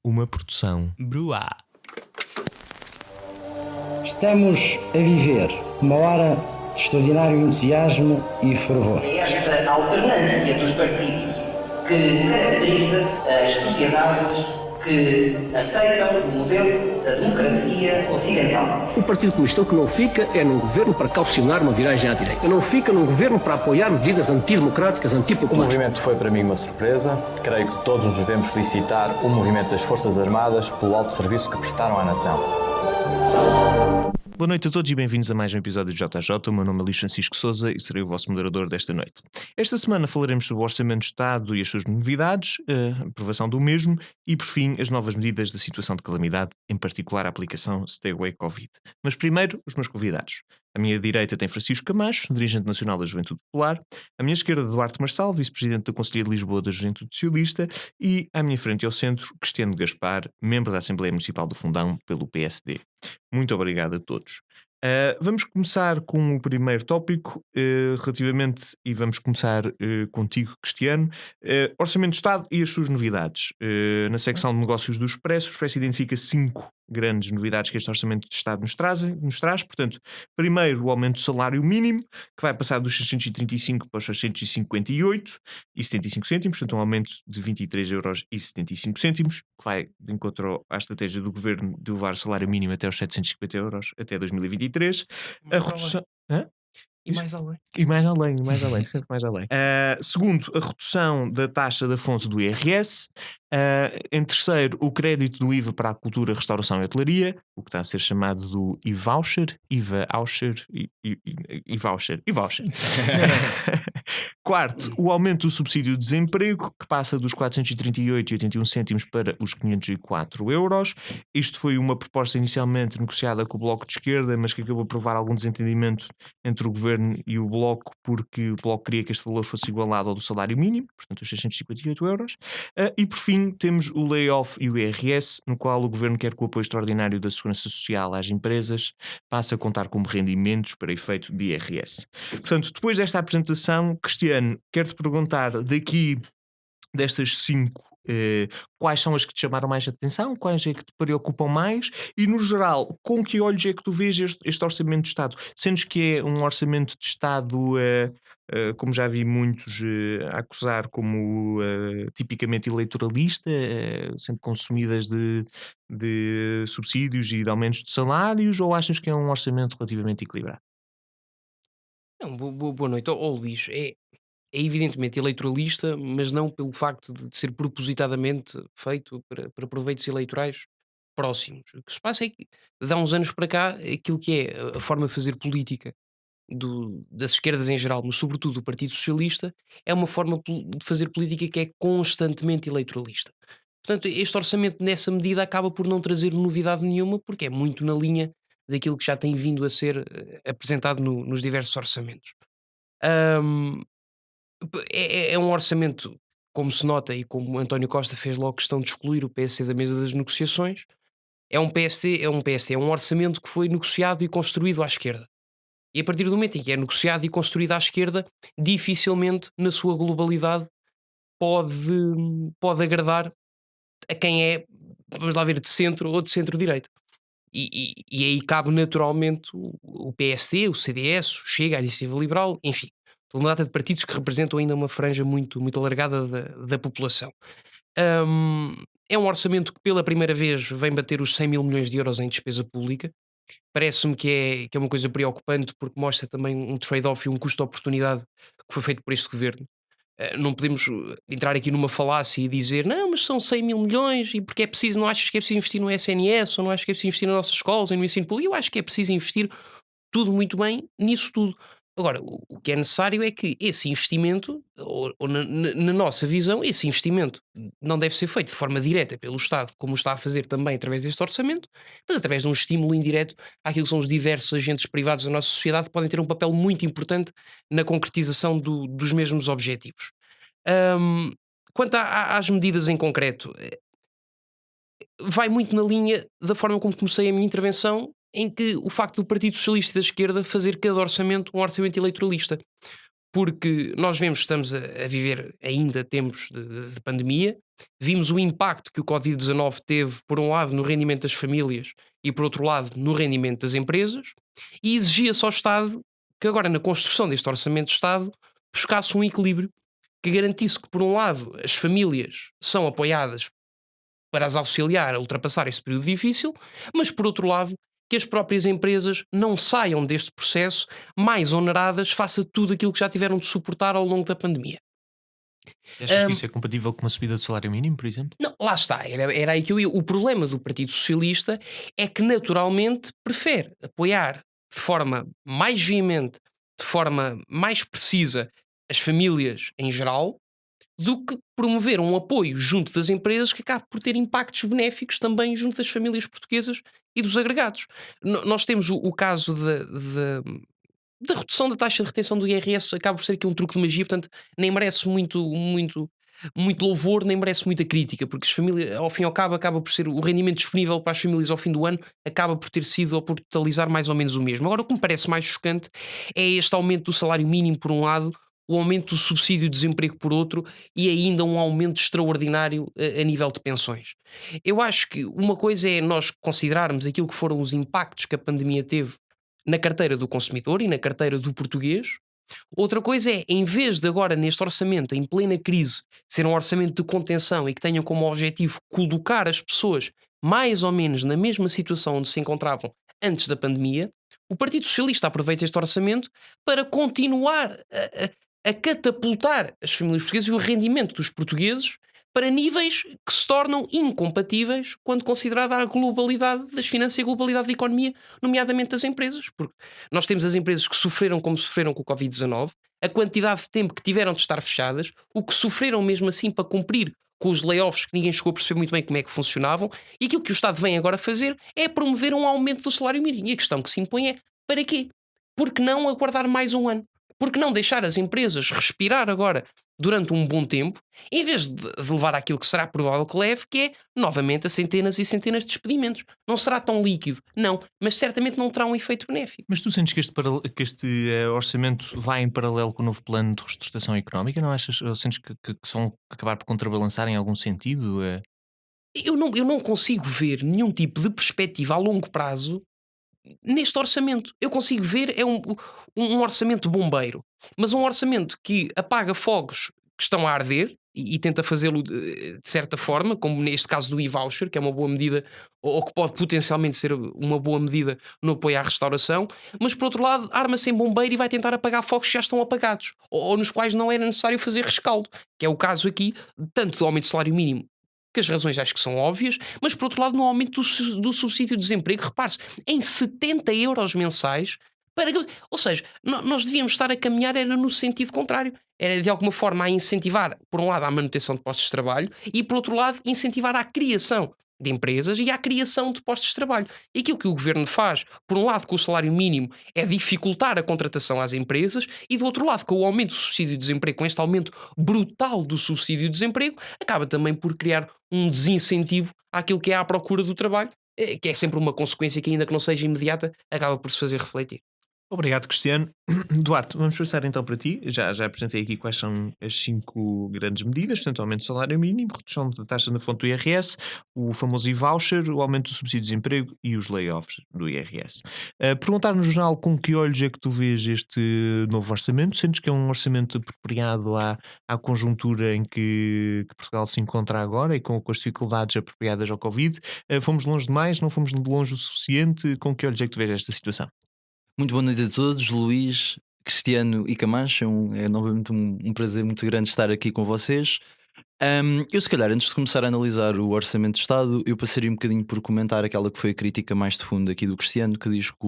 Uma produção Bruá. Estamos a viver uma hora de extraordinário entusiasmo e fervor. É esta alternância dos partidos que caracteriza as sociedades que aceitam o modelo da democracia ocidental. O Partido Comunista o que não fica é num governo para calcionar uma viragem à direita. Não fica num governo para apoiar medidas antidemocráticas, O antipopulares. movimento foi para mim uma surpresa. Creio que todos nos devemos felicitar o movimento das Forças Armadas pelo alto serviço que prestaram à nação. Boa noite a todos e bem-vindos a mais um episódio de JJ. O meu nome é Luís Francisco Souza e serei o vosso moderador desta noite. Esta semana falaremos sobre o Orçamento de Estado e as suas novidades, a aprovação do mesmo e, por fim, as novas medidas da situação de calamidade, em particular a aplicação Stay Away Covid. Mas primeiro, os meus convidados. À minha direita tem Francisco Camacho, dirigente nacional da Juventude Popular. À minha esquerda, Duarte Marçal, vice-presidente da Conselhia de Lisboa da Juventude Socialista. E à minha frente e ao centro, Cristiano Gaspar, membro da Assembleia Municipal do Fundão pelo PSD. Muito obrigado a todos. Vamos começar com o primeiro tópico, relativamente, e vamos começar contigo, Cristiano. Orçamento de Estado e as suas novidades. Na secção de negócios do Expresso, o Expresso identifica 5 grandes novidades que este Orçamento de Estado nos traz. Portanto, primeiro, o aumento do salário mínimo, que vai passar dos 635 para os 658,75 cêntimos, portanto um aumento de 23,75 euros, que vai de encontro à estratégia do Governo de levar o salário mínimo até aos 750 euros até 2023. A redução... Hã? E mais além. E mais além, sempre mais além. Segundo, a redução da taxa da fonte do IRS. Em terceiro, o crédito do IVA para a cultura, restauração e hotelaria, o que está a ser chamado do IVoucher. Quarto, o aumento do subsídio de desemprego, que passa dos 438,81 cêntimos para os 504 euros. Isto foi uma proposta inicialmente negociada com o Bloco de Esquerda, mas que acabou por provar algum desentendimento entre o Governo e o Bloco, porque o Bloco queria que este valor fosse igualado ao do salário mínimo, portanto os 658 euros. E por fim temos o layoff e o IRS, no qual o Governo quer que o apoio extraordinário da Segurança Social às empresas passe a contar como rendimentos para efeito de IRS. Portanto, depois desta apresentação, Cristiano, quero-te perguntar daqui destas 5, quais são as que te chamaram mais atenção, quais é que te preocupam mais e, no geral, com que olhos é que tu vês este Orçamento de Estado? Sentes que é um Orçamento de Estado, como já vi muitos a acusar como tipicamente eleitoralista, sempre com sumidas de subsídios e de aumentos de salários, ou achas que é um orçamento relativamente equilibrado? Não, boa noite. Luís, é evidentemente eleitoralista, mas não pelo facto de ser propositadamente feito para proveitos eleitorais próximos. O que se passa é que, de há uns anos para cá, aquilo que é a forma de fazer política das esquerdas em geral, mas sobretudo do Partido Socialista, é uma forma de fazer política que é constantemente eleitoralista. Portanto, este orçamento, nessa medida, acaba por não trazer novidade nenhuma, porque é muito na linha daquilo que já tem vindo a ser apresentado nos diversos orçamentos. Ahm, é um orçamento, como se nota e como António Costa fez logo questão de excluir o PSD da mesa das negociações, é um orçamento que foi negociado e construído à esquerda. E a partir do momento em que é negociado e construído à esquerda, dificilmente, na sua globalidade, pode, pode agradar a quem é, vamos lá ver, de centro ou de centro-direita. E aí cabe naturalmente o PSD, o CDS, o Chega, a Iniciativa Liberal, enfim, toda uma data de partidos que representam ainda uma franja muito, muito alargada da população. É um orçamento que pela primeira vez vem bater os 100 mil milhões de euros em despesa pública. Parece-me que é uma coisa preocupante porque mostra também um trade-off e um custo-oportunidade que foi feito por este governo. Não podemos entrar aqui numa falácia e dizer não, mas são 100 mil milhões e porque é preciso, não achas que é preciso investir no SNS ou não achas que é preciso investir nas nossas escolas e no ensino público? Eu acho que é preciso investir tudo muito bem nisso tudo. Agora, o que é necessário é que esse investimento, ou na nossa visão, esse investimento não deve ser feito de forma direta pelo Estado, como o está a fazer também através deste orçamento, mas através de um estímulo indireto àquilo que são os diversos agentes privados da nossa sociedade que podem ter um papel muito importante na concretização dos mesmos objetivos. Quanto às medidas em concreto, vai muito na linha da forma como comecei a minha intervenção, em que o facto do Partido Socialista e da esquerda fazer cada orçamento um orçamento eleitoralista. Porque nós vemos que estamos a viver ainda tempos de pandemia, Vimos o impacto que o Covid-19 teve, por um lado, no rendimento das famílias e, por outro lado, no rendimento das empresas, e exigia-se ao Estado que agora, na construção deste Orçamento de Estado, buscasse um equilíbrio que garantisse que, por um lado, as famílias são apoiadas para as auxiliar a ultrapassar este período difícil, mas, por outro lado, que as próprias empresas não saiam deste processo mais oneradas face a tudo aquilo que já tiveram de suportar ao longo da pandemia. Achas que Ahm, isso é compatível com uma subida do salário mínimo, por exemplo? Não, lá está, era aí que eu ia. O problema do Partido Socialista é que naturalmente prefere apoiar de forma mais veemente, de forma mais precisa, as famílias em geral, do que promover um apoio junto das empresas que acabe por ter impactos benéficos também junto das famílias portuguesas e dos agregados. Nós temos o caso da redução da taxa de retenção do IRS, acaba por ser aqui um truque de magia, portanto, nem merece muito louvor, nem merece muita crítica, porque as famílias, ao fim e ao cabo, acaba por ser o rendimento disponível para as famílias ao fim do ano, acaba por ter sido ou por totalizar mais ou menos o mesmo. Agora, o que me parece mais chocante é este aumento do salário mínimo por um lado, o aumento do subsídio de desemprego por outro e ainda um aumento extraordinário a nível de pensões. Eu acho que uma coisa é nós considerarmos aquilo que foram os impactos que a pandemia teve na carteira do consumidor e na carteira do português. Outra coisa é, em vez de agora neste orçamento, em plena crise, ser um orçamento de contenção e que tenha como objetivo colocar as pessoas mais ou menos na mesma situação onde se encontravam antes da pandemia, o Partido Socialista aproveita este orçamento para continuar a catapultar as famílias portuguesas e o rendimento dos portugueses para níveis que se tornam incompatíveis quando considerada a globalidade das finanças e a globalidade da economia, nomeadamente das empresas. Porque nós temos as empresas que sofreram como sofreram com o Covid-19, a quantidade de tempo que tiveram de estar fechadas, o que sofreram mesmo assim para cumprir com os layoffs que ninguém chegou a perceber muito bem como é que funcionavam, e aquilo que o Estado vem agora fazer é promover um aumento do salário mínimo. E a questão que se impõe é, para quê? Por que não aguardar mais um ano? Por que não deixar as empresas respirar agora durante um bom tempo, em vez de levar àquilo que será provável que leve, que é novamente a centenas e centenas de despedimentos? Não será tão líquido, não, mas certamente não terá um efeito benéfico. Mas tu sentes que este orçamento vai em paralelo com o novo plano de reestruturação económica? Não achas? Ou sentes que se vão acabar por contrabalançar em algum sentido? Eu não consigo ver nenhum tipo de perspectiva a longo prazo neste orçamento. Eu consigo ver um orçamento bombeiro, mas um orçamento que apaga fogos que estão a arder e tenta fazê-lo de certa forma, como neste caso do e-voucher, que é uma boa medida, ou que pode potencialmente ser uma boa medida no apoio à restauração, mas por outro lado arma-se em bombeiro e vai tentar apagar fogos que já estão apagados, ou nos quais não era necessário fazer rescaldo, que é o caso aqui, tanto do aumento do salário mínimo, que as razões acho que são óbvias, mas por outro lado no aumento do subsídio de desemprego, repare-se, em 70 euros mensais, ou seja, nós devíamos estar a caminhar era no sentido contrário, era de alguma forma a incentivar, por um lado, a manutenção de postos de trabalho e por outro lado, incentivar a criação de empresas e à criação de postos de trabalho. E aquilo que o governo faz, por um lado com o salário mínimo, é dificultar a contratação às empresas e do outro lado com o aumento do subsídio de desemprego, com este aumento brutal do subsídio de desemprego, acaba também por criar um desincentivo àquilo que é a procura do trabalho, que é sempre uma consequência que, ainda que não seja imediata, acaba por se fazer refletir. Obrigado, Cristiano. Duarte, vamos passar então para ti. Já apresentei aqui quais são as 5 grandes medidas, portanto, aumento do salário mínimo, redução da taxa na fonte do IRS, o famoso e-voucher, o aumento do subsídio de desemprego e os layoffs do IRS. Perguntar no jornal com que olhos é que tu vês este novo orçamento? Sentes que é um orçamento apropriado à conjuntura em que Portugal se encontra agora e com as dificuldades apropriadas ao Covid? Fomos longe demais? Não fomos longe o suficiente? Com que olhos é que tu vês esta situação? Muito boa noite a todos, Luís, Cristiano e Camacho. É novamente um prazer muito grande estar aqui com vocês. Eu, se calhar, antes de começar a analisar o Orçamento de Estado, eu passaria um bocadinho por comentar aquela que foi a crítica mais de fundo aqui do Cristiano, que diz que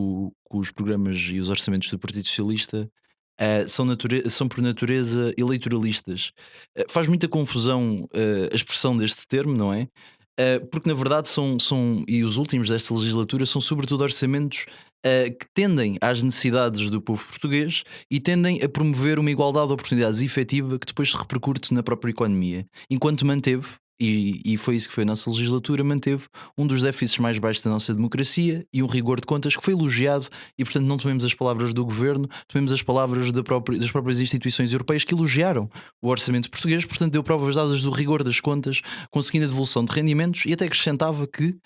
os programas e os orçamentos do Partido Socialista são por natureza eleitoralistas. Faz muita confusão a expressão deste termo, não é? Porque na verdade e os últimos desta legislatura são sobretudo orçamentos que tendem às necessidades do povo português e tendem a promover uma igualdade de oportunidades efetiva que depois se repercute na própria economia. Enquanto manteve, e foi isso que foi a nossa legislatura, manteve um dos déficits mais baixos da nossa democracia e um rigor de contas que foi elogiado, e portanto não tomemos as palavras do governo, tomemos as palavras das próprias instituições europeias que elogiaram o orçamento português, portanto deu provas dadas do rigor das contas, conseguindo a devolução de rendimentos, e até acrescentava que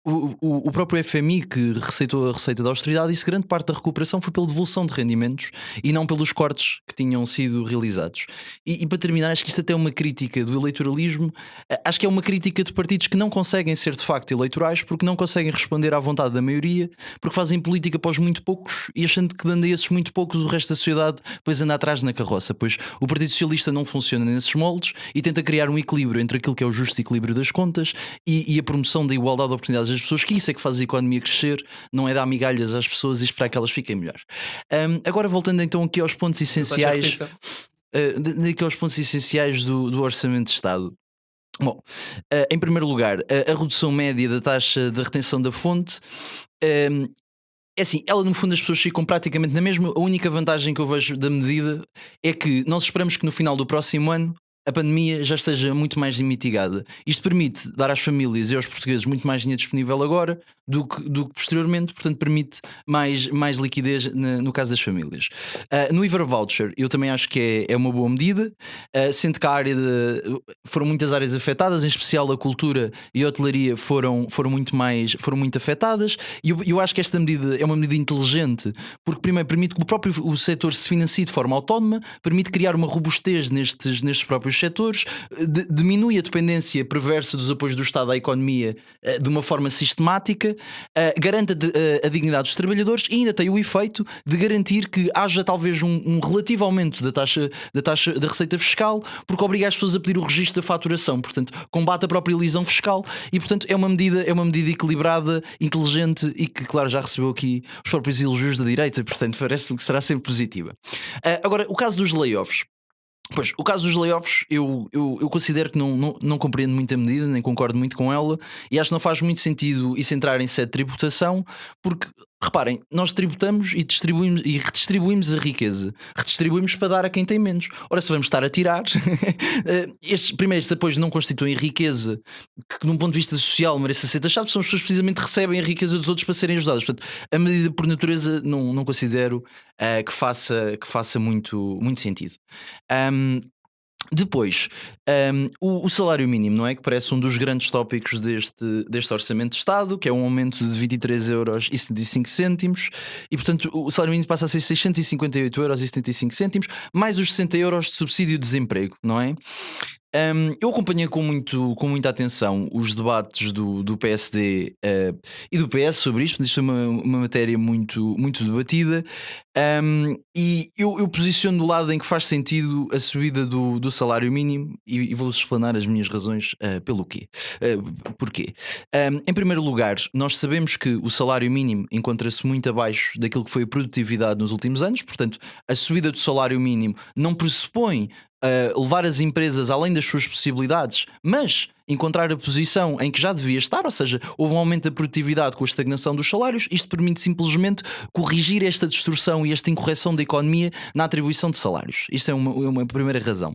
o próprio FMI que receitou a receita da austeridade disse que grande parte da recuperação foi pela devolução de rendimentos e não pelos cortes que tinham sido realizados. E para terminar, acho que isto até é uma crítica do eleitoralismo, acho que é uma crítica de partidos que não conseguem ser de facto eleitorais porque não conseguem responder à vontade da maioria, porque fazem política para os muito poucos e achando que dando a esses muito poucos o resto da sociedade depois anda atrás na carroça, pois o Partido Socialista não funciona nesses moldes e tenta criar um equilíbrio entre aquilo que é o justo equilíbrio das contas e a promoção da igualdade de oportunidades das pessoas, que isso é que faz a economia crescer, não é dar migalhas às pessoas e esperar que elas fiquem melhor. Agora voltando então aqui aos pontos essenciais, aqui aos pontos essenciais do Orçamento de Estado. Bom, em primeiro lugar, a redução média da taxa de retenção da fonte. É assim, ela no fundo as pessoas ficam praticamente na mesma. A única vantagem que eu vejo da medida é que nós esperamos que no final do próximo ano a pandemia já esteja muito mais mitigada. Isto permite dar às famílias e aos portugueses muito mais dinheiro disponível agora do que posteriormente, portanto permite mais liquidez no caso das famílias. No IVA voucher eu também acho que é uma boa medida, sendo que foram muitas áreas afetadas, em especial a cultura e a hotelaria foram muito afetadas, e eu acho que esta medida é uma medida inteligente, porque primeiro permite que o setor se financie de forma autónoma, permite criar uma robustez nestes próprios setores, diminui a dependência perversa dos apoios do Estado à economia de uma forma sistemática, garante a dignidade dos trabalhadores e ainda tem o efeito de garantir que haja talvez um relativo aumento da taxa da receita fiscal, porque obriga as pessoas a pedir o registro da faturação, portanto combate a própria elisão fiscal e portanto é uma medida equilibrada, inteligente e que claro já recebeu aqui os próprios elogios da direita, portanto parece-me que será sempre positiva. Agora o caso dos layoffs. Pois, o caso dos layoffs eu considero que não compreendo muito a medida, nem concordo muito com ela, e acho que não faz muito sentido isso entrar em sede de tributação, porque, reparem, nós tributamos e redistribuímos a riqueza. Redistribuímos para dar a quem tem menos. Ora, se vamos estar a tirar, estes apoios não constituem riqueza que, num ponto de vista social, merece ser taxado, são as pessoas que precisamente recebem a riqueza dos outros para serem ajudadas. Portanto, a medida por natureza não considero que faça muito sentido. Depois, o salário mínimo, não é? Que parece um dos grandes tópicos deste Orçamento de Estado, que é um aumento de 23,75€, e portanto o salário mínimo passa a ser 658,75€, mais os 60€ de subsídio de desemprego, não é? Eu acompanhei com muita atenção os debates do PSD e do PS sobre isto. Isto é uma matéria muito debatida, e eu posiciono do lado em que faz sentido a subida do salário mínimo e vou explanar as minhas razões pelo quê. Porquê? Em primeiro lugar, nós sabemos que o salário mínimo encontra-se muito abaixo daquilo que foi a produtividade nos últimos anos, portanto a subida do salário mínimo não pressupõe levar as empresas além das suas possibilidades, mas encontrar a posição em que já devia estar, ou seja, houve um aumento da produtividade com a estagnação dos salários. Isto permite simplesmente corrigir esta distorção e esta incorreção da economia na atribuição de salários. Isto é uma primeira razão.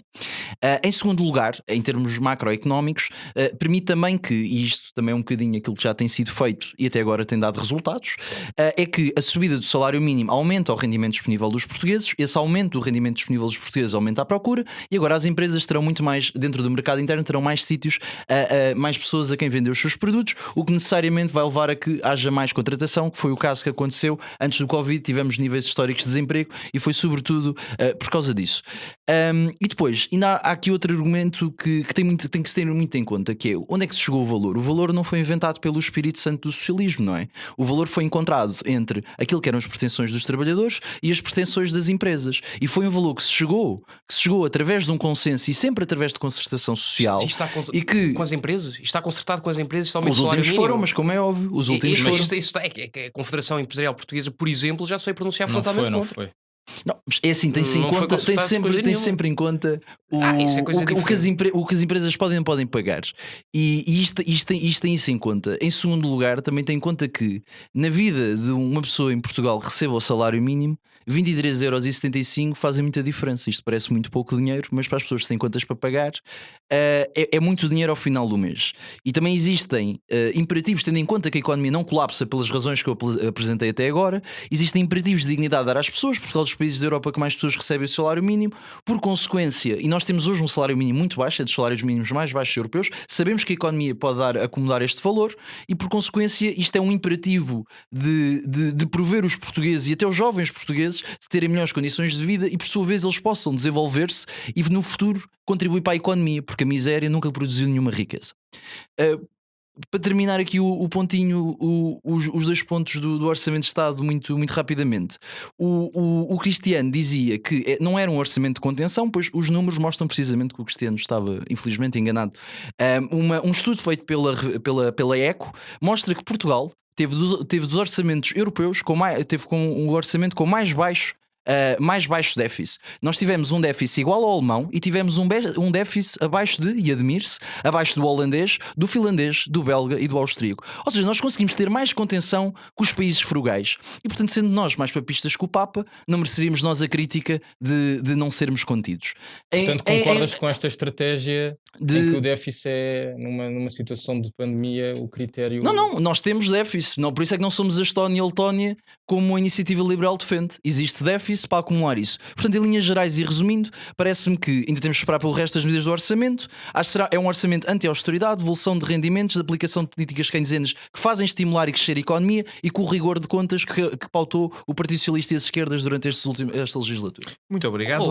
Em segundo lugar, em termos macroeconómicos, permite também que, e isto também é um bocadinho aquilo que já tem sido feito e até agora tem dado resultados, é que a subida do salário mínimo aumenta o rendimento disponível dos portugueses, esse aumento do rendimento disponível dos portugueses aumenta a procura e agora as empresas terão muito mais, dentro do mercado interno, terão mais sítios, mais pessoas a quem vender os seus produtos, o que necessariamente vai levar a que haja mais contratação, que foi o caso que aconteceu antes do Covid. Tivemos níveis históricos de desemprego e foi sobretudo por causa disso. E depois, ainda há aqui outro argumento que tem que se ter muito em conta, que é onde é que se chegou o valor? O valor não foi inventado pelo Espírito Santo do socialismo, não é? O valor foi encontrado entre aquilo que eram as pretensões dos trabalhadores e as pretensões das empresas, e foi um valor que se chegou através de um consenso e sempre através de concertação social. Isto está com as empresas? Isto está concertado com as empresas? Os últimos foram, mas como é óbvio, os últimos foram. A Confederação Empresarial Portuguesa, por exemplo, já se foi pronunciar frontalmente Não contra. foi. Não, é assim, tem-se em conta, tem sempre em conta o que as empresas podem ou não podem pagar. E isto tem isso em conta. Em segundo lugar, também tem em conta que na vida de uma pessoa em Portugal que receba o salário mínimo, €23,75 fazem muita diferença. Isto parece muito pouco dinheiro, mas para as pessoas que têm contas para pagar, é muito dinheiro ao final do mês. E também existem imperativos, tendo em conta que a economia não colapsa pelas razões que eu apresentei até agora, existem imperativos de dignidade a dar às pessoas. Portugal é dos países da Europa que mais pessoas recebem o salário mínimo. Por consequência, e nós temos hoje um salário mínimo muito baixo, é dos salários mínimos mais baixos europeus, sabemos que a economia pode acomodar este valor e, por consequência, isto é um imperativo de prover os portugueses e até os jovens portugueses de terem melhores condições de vida e, por sua vez, eles possam desenvolver-se e, no futuro, contribuir para a economia, porque a miséria nunca produziu nenhuma riqueza. Para terminar aqui o pontinho, os 2 pontos do Orçamento de Estado muito rapidamente. O Cristiano dizia que não era um orçamento de contenção, pois os números mostram precisamente que o Cristiano estava infelizmente enganado. Um estudo feito pela ECO mostra que Portugal teve dos orçamentos europeus teve com um orçamento com mais baixo déficit. Nós tivemos um déficit igual ao alemão e tivemos um déficit abaixo e admire-se, abaixo do holandês, do finlandês, do belga e do austríaco. Ou seja, nós conseguimos ter mais contenção que os países frugais. E, portanto, sendo nós mais papistas que o Papa, não mereceríamos nós a crítica de não sermos contidos. Portanto, concordas com esta estratégia em que o déficit é, numa situação de pandemia, o critério... Não, nós temos déficit. Por isso é que não somos a Estónia e a Letónia como a Iniciativa Liberal defende. Existe déficit para acumular isso. Portanto, em linhas gerais e resumindo, parece-me que ainda temos de esperar pelo resto das medidas do orçamento. Acho que é um orçamento anti-austeridade, devolução de rendimentos, de aplicação de políticas keynesianas que fazem estimular e crescer a economia e com o rigor de contas que pautou o Partido Socialista e as esquerdas durante esta legislatura. Muito obrigado.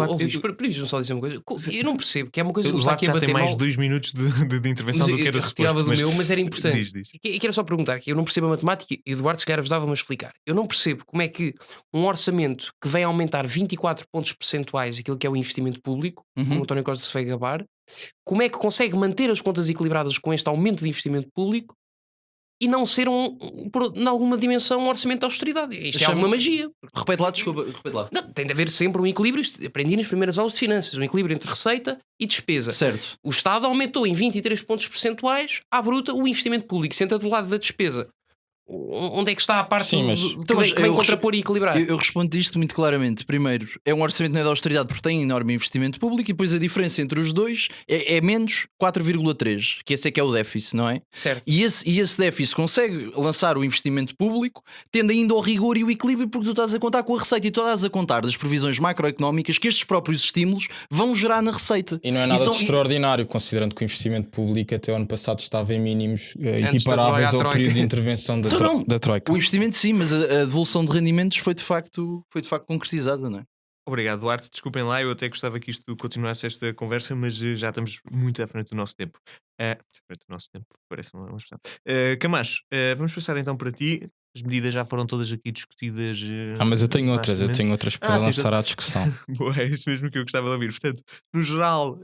Permite-me só dizer uma coisa. Eu não percebo que é uma coisa que o está aqui a bater mais mal. 2 minutos de intervenção do que era suposto. Do meu, mas era importante. Diz. E quero só perguntar, que eu não percebo a matemática e Eduardo se calhar ajudava-me a explicar. Eu não percebo como é que um orçamento que vem aumentar 24 pontos percentuais aquilo que é o investimento público, como o António Costa se foi gabar, como é que consegue manter as contas equilibradas com este aumento de investimento público e não ser em alguma dimensão um orçamento de austeridade? Isto é alguma magia. Repete lá, desculpa, repete lá. Não, tem de haver sempre um equilíbrio, aprendi nas primeiras aulas de finanças, um equilíbrio entre receita e despesa. Certo. O Estado aumentou em 23 pontos percentuais à bruta o investimento público, senta do lado da despesa. Onde é que está a parte que vem contrapor e equilibrar? Eu respondo isto muito claramente. Primeiro, é um orçamento não é de austeridade porque tem enorme investimento público e depois a diferença entre os dois é menos 4,3, que esse é que é o déficit, não é? Certo. E esse déficit consegue lançar o investimento público tendo ainda ao rigor e o equilíbrio porque tu estás a contar com a receita e tu estás a contar das previsões macroeconómicas que estes próprios estímulos vão gerar na receita. E não é nada de extraordinário, considerando que o investimento público até o ano passado estava em mínimos equiparáveis ao período de intervenção da Troika. O investimento sim, mas a devolução de rendimentos foi de facto concretizada, não é? Obrigado, Duarte. Desculpem lá, eu até gostava que isto continuasse esta conversa, mas já estamos muito à frente do nosso tempo. Parece uma expressão. Camacho, vamos passar então para ti. As medidas já foram todas aqui discutidas. Mas eu tenho outras para lançar à discussão. Boa, é isso mesmo que eu gostava de ouvir. Portanto, no geral,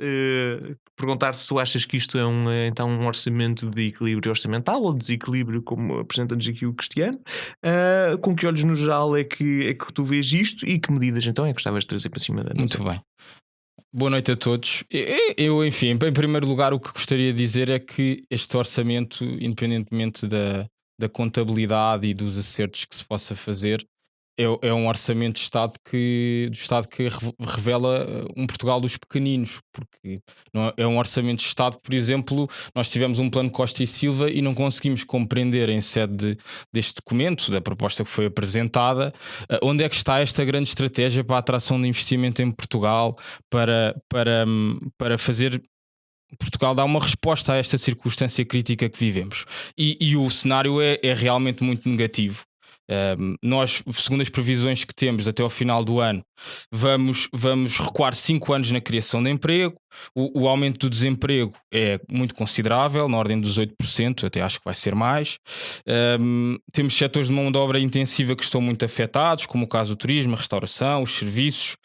perguntar se tu achas que isto é então um orçamento de equilíbrio orçamental ou desequilíbrio, como apresenta-nos aqui o Cristiano. Com que olhos no geral é que tu vês isto e que medidas então é que gostavas de trazer para cima da mesa? Muito bem. Boa noite a todos. Eu, enfim, em primeiro lugar, o que gostaria de dizer é que este orçamento, independentemente da contabilidade e dos acertos que se possa fazer, é um orçamento do Estado que revela um Portugal dos pequeninos, porque não é um orçamento de Estado que, por exemplo, nós tivemos um plano Costa e Silva e não conseguimos compreender em sede deste documento, da proposta que foi apresentada, onde é que está esta grande estratégia para a atração de investimento em Portugal, para fazer Portugal dar uma resposta a esta circunstância crítica que vivemos. E o cenário é realmente muito negativo. Nós, segundo as previsões que temos até ao final do ano, vamos recuar 5 anos na criação de emprego. O aumento do desemprego é muito considerável, na ordem dos 8%, até acho que vai ser mais. Temos setores de mão de obra intensiva que estão muito afetados, como o caso do turismo, a restauração, os serviços.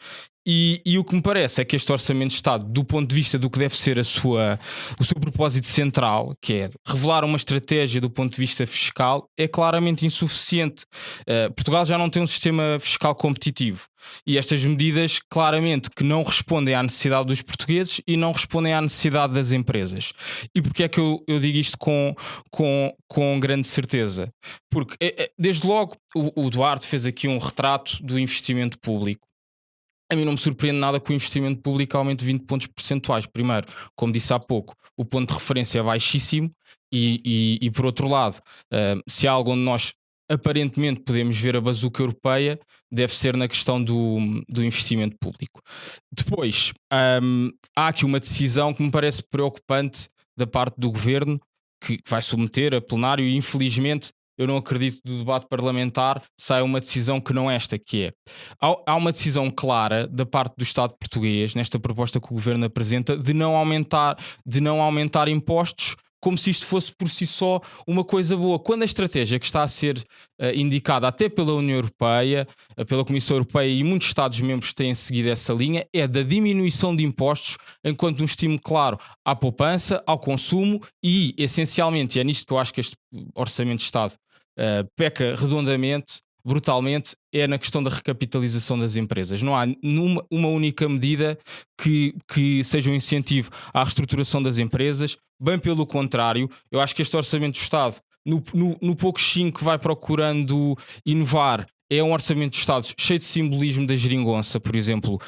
E o que me parece é que este Orçamento de Estado, do ponto de vista do que deve ser o seu propósito central, que é revelar uma estratégia do ponto de vista fiscal, é claramente insuficiente. Portugal já não tem um sistema fiscal competitivo e estas medidas claramente que não respondem à necessidade dos portugueses e não respondem à necessidade das empresas. E porquê é que eu digo isto com grande certeza? Porque desde logo o Duarte fez aqui um retrato do investimento público. A mim não me surpreende nada que o investimento público aumente 20 pontos percentuais. Primeiro, como disse há pouco, o ponto de referência é baixíssimo e por outro lado, se há algo onde nós aparentemente podemos ver a bazuca europeia, deve ser na questão do investimento público. Depois, há aqui uma decisão que me parece preocupante da parte do governo, que vai submeter a plenário e infelizmente eu não acredito que do debate parlamentar saia uma decisão que não esta, que é há uma decisão clara da parte do Estado português nesta proposta que o governo apresenta de não aumentar impostos, como se isto fosse por si só uma coisa boa, quando a estratégia que está a ser indicada até pela União Europeia, pela Comissão Europeia e muitos Estados-membros têm seguido essa linha, é da diminuição de impostos enquanto um estímulo claro à poupança, ao consumo e, essencialmente, e é nisto que eu acho que este Orçamento de Estado peca redondamente, brutalmente, é na questão da recapitalização das empresas. Não há uma única medida que seja um incentivo à reestruturação das empresas, bem pelo contrário, eu acho que este Orçamento do Estado, no pouquinho que vai procurando inovar, é um Orçamento de Estado cheio de simbolismo da geringonça, por exemplo.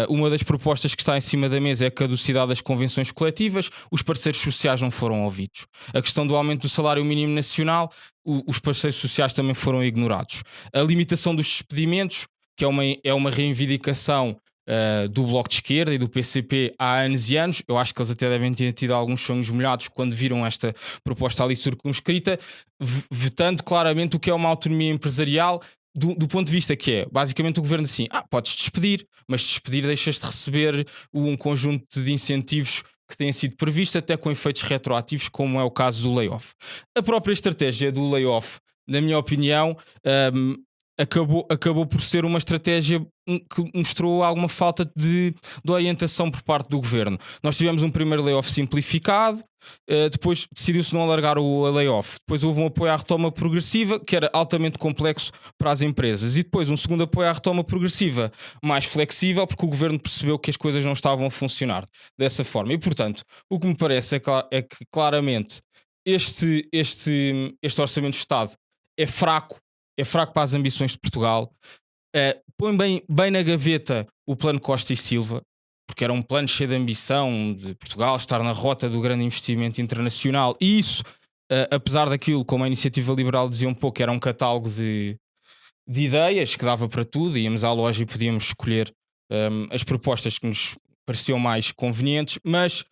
Uma das propostas que está em cima da mesa é a caducidade das convenções coletivas, os parceiros sociais não foram ouvidos. A questão do aumento do salário mínimo nacional, os parceiros sociais também foram ignorados. A limitação dos despedimentos, que é uma reivindicação do Bloco de Esquerda e do PCP há anos e anos. Eu acho que eles até devem ter tido alguns sonhos molhados quando viram esta proposta ali circunscrita, vetando claramente o que é uma autonomia empresarial, do ponto de vista que é, basicamente o governo assim, podes despedir, mas despedir deixas de receber um conjunto de incentivos que têm sido previstos, até com efeitos retroativos, como é o caso do layoff. A própria estratégia do layoff, na minha opinião, acabou por ser uma estratégia que mostrou alguma falta de orientação por parte do governo. Nós tivemos um primeiro layoff simplificado, depois decidiu-se não alargar o layoff, depois houve um apoio à retoma progressiva que era altamente complexo para as empresas e depois um segundo apoio à retoma progressiva mais flexível porque o governo percebeu que as coisas não estavam a funcionar dessa forma e portanto o que me parece é que claramente este Orçamento de Estado é fraco para as ambições de Portugal. Põe bem na gaveta o plano Costa e Silva, porque era um plano cheio de ambição de Portugal estar na rota do grande investimento internacional e isso, apesar daquilo, como a Iniciativa Liberal dizia um pouco, era um catálogo de ideias que dava para tudo, íamos à loja e podíamos escolher as propostas que nos pareciam mais convenientes, mas,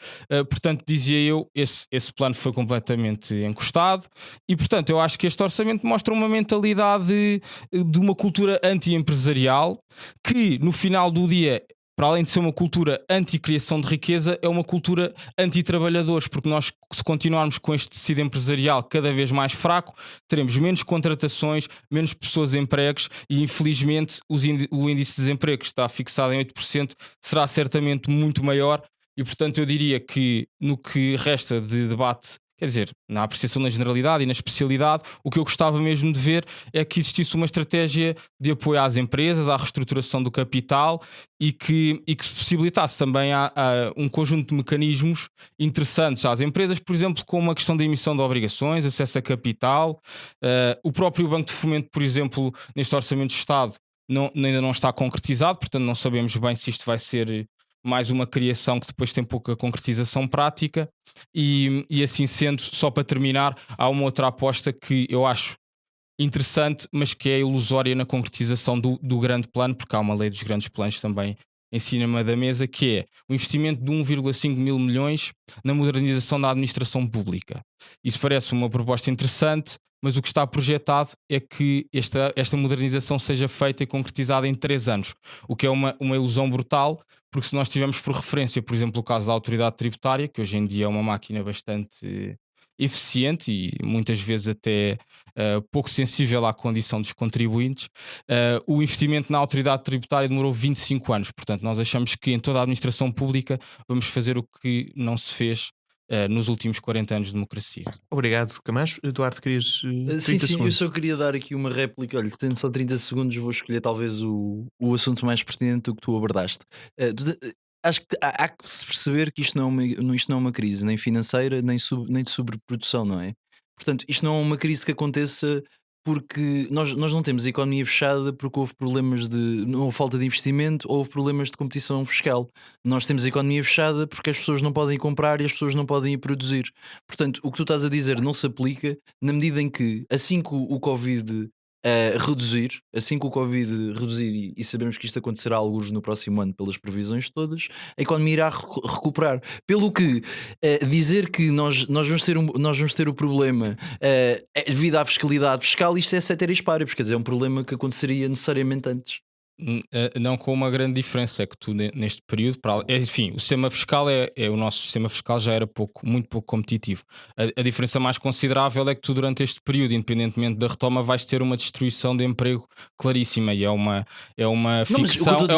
portanto, dizia eu, esse plano foi completamente encostado e, portanto, eu acho que este orçamento mostra uma mentalidade de uma cultura anti-empresarial que, no final do dia, para além de ser uma cultura anti-criação de riqueza, é uma cultura anti-trabalhadores, porque nós, se continuarmos com este tecido empresarial cada vez mais fraco, teremos menos contratações, menos pessoas em empregos e, infelizmente, o índice de desemprego, que está fixado em 8%, será certamente muito maior e, portanto, eu diria que no que resta de debate, quer dizer, na apreciação da generalidade e na especialidade, o que eu gostava mesmo de ver é que existisse uma estratégia de apoio às empresas, à reestruturação do capital e que se possibilitasse também um conjunto de mecanismos interessantes às empresas, por exemplo, como a questão da emissão de obrigações, acesso a capital, o próprio Banco de Fomento, por exemplo, neste Orçamento de Estado, ainda não está concretizado, portanto não sabemos bem se isto vai ser mais uma criação que depois tem pouca concretização prática e assim sendo, só para terminar, há uma outra aposta que eu acho interessante, mas que é ilusória na concretização do grande plano, porque há uma lei dos grandes planos também em cima da mesa, que é o investimento de 1,5 mil milhões na modernização da administração pública. Isso parece uma proposta interessante, mas o que está projetado é que esta modernização seja feita e concretizada em 3 anos, o que é uma ilusão brutal, porque se nós tivermos por referência, por exemplo, o caso da autoridade tributária, que hoje em dia é uma máquina bastante eficiente e muitas vezes até pouco sensível à condição dos contribuintes. O investimento na autoridade tributária demorou 25 anos, portanto, nós achamos que em toda a administração pública vamos fazer o que não se fez nos últimos 40 anos de democracia. Obrigado, Camacho. Eduardo, querias 30 Sim, eu segundos? só queria dar aqui uma réplica. Olha, tendo só 30 segundos, vou escolher talvez o assunto mais pertinente do que tu abordaste. Acho que há que se perceber que isto isto não é uma crise nem financeira, nem de sobreprodução, não é? Portanto, isto não é uma crise que aconteça porque nós não temos a economia fechada porque houve problemas não houve falta de investimento, houve problemas de competição fiscal. Nós temos a economia fechada porque as pessoas não podem comprar e as pessoas não podem ir produzir. Portanto, o que tu estás a dizer não se aplica na medida em que, assim que o Covid reduzir, e sabemos que isto acontecerá alguns no próximo ano pelas previsões todas, a economia irá recuperar. Pelo que dizer que nós vamos ter o problema devido à fiscalidade fiscal, isto é ceteris paribus, quer dizer, é um problema que aconteceria necessariamente antes. Não, com uma grande diferença, é que tu neste período, enfim, o sistema fiscal o nosso sistema fiscal já era muito pouco competitivo. A diferença mais considerável é que tu durante este período, independentemente da retoma, vais ter uma destruição de emprego claríssima e é uma ficção,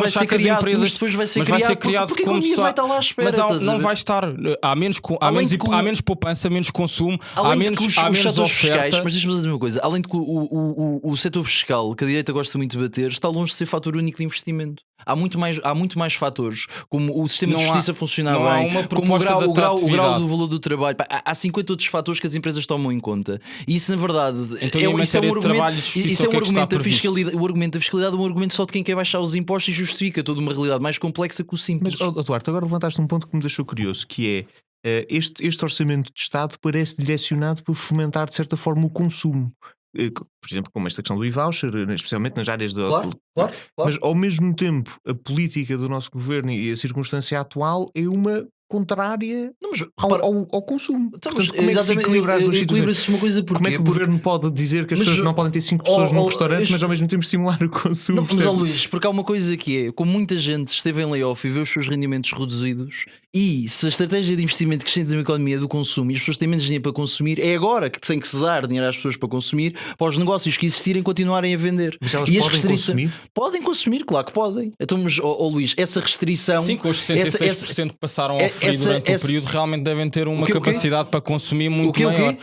achar que as empresas depois vai ser mas vai ser criado criado porque a como economia só, vai estar lá à espera, mas não vai estar, há menos poupança, menos consumo, há menos setores fiscais, oferta. mas deixa-me dizer uma coisa, além de que o setor fiscal, que a direita gosta muito de bater, está longe de ser fator único de investimento. Há muito mais fatores, como o sistema de justiça funcionar bem, como o grau do valor do trabalho. Há 50 outros fatores que as empresas tomam em conta. E isso, na verdade, então, isso é um argumento. Isso é um argumento da fiscalidade. O argumento da fiscalidade é um argumento só de quem quer baixar os impostos e justifica toda uma realidade mais complexa que o simples. Mas, Eduardo, agora levantaste um ponto que me deixou curioso, que é este orçamento de Estado parece direcionado para fomentar, de certa forma, o consumo. Por exemplo, como esta questão do e-voucher, especialmente nas áreas do. Claro. Mas, ao mesmo tempo, a política do nosso governo e a circunstância atual é uma contrária ao consumo. Portanto, como é que se equilibra as duas situações? Uma coisa Como é que o governo pode dizer que as pessoas não podem ter 5 pessoas num restaurante, mas ao mesmo tempo estimular o consumo? Mas, Luís, porque há uma coisa que é, como muita gente esteve em layoff e vê os seus rendimentos reduzidos, e se a estratégia de investimento crescente na economia é do consumo e as pessoas têm menos dinheiro para consumir, é agora que tem que se dar dinheiro às pessoas para consumir, para os negócios que existirem continuarem a vender. Mas elas e podem consumir? Podem consumir, claro que podem. Então, mas, Luís, essa restrição. Sim, com os 66% que passaram ao free durante o período, realmente devem ter uma capacidade para consumir muito maior.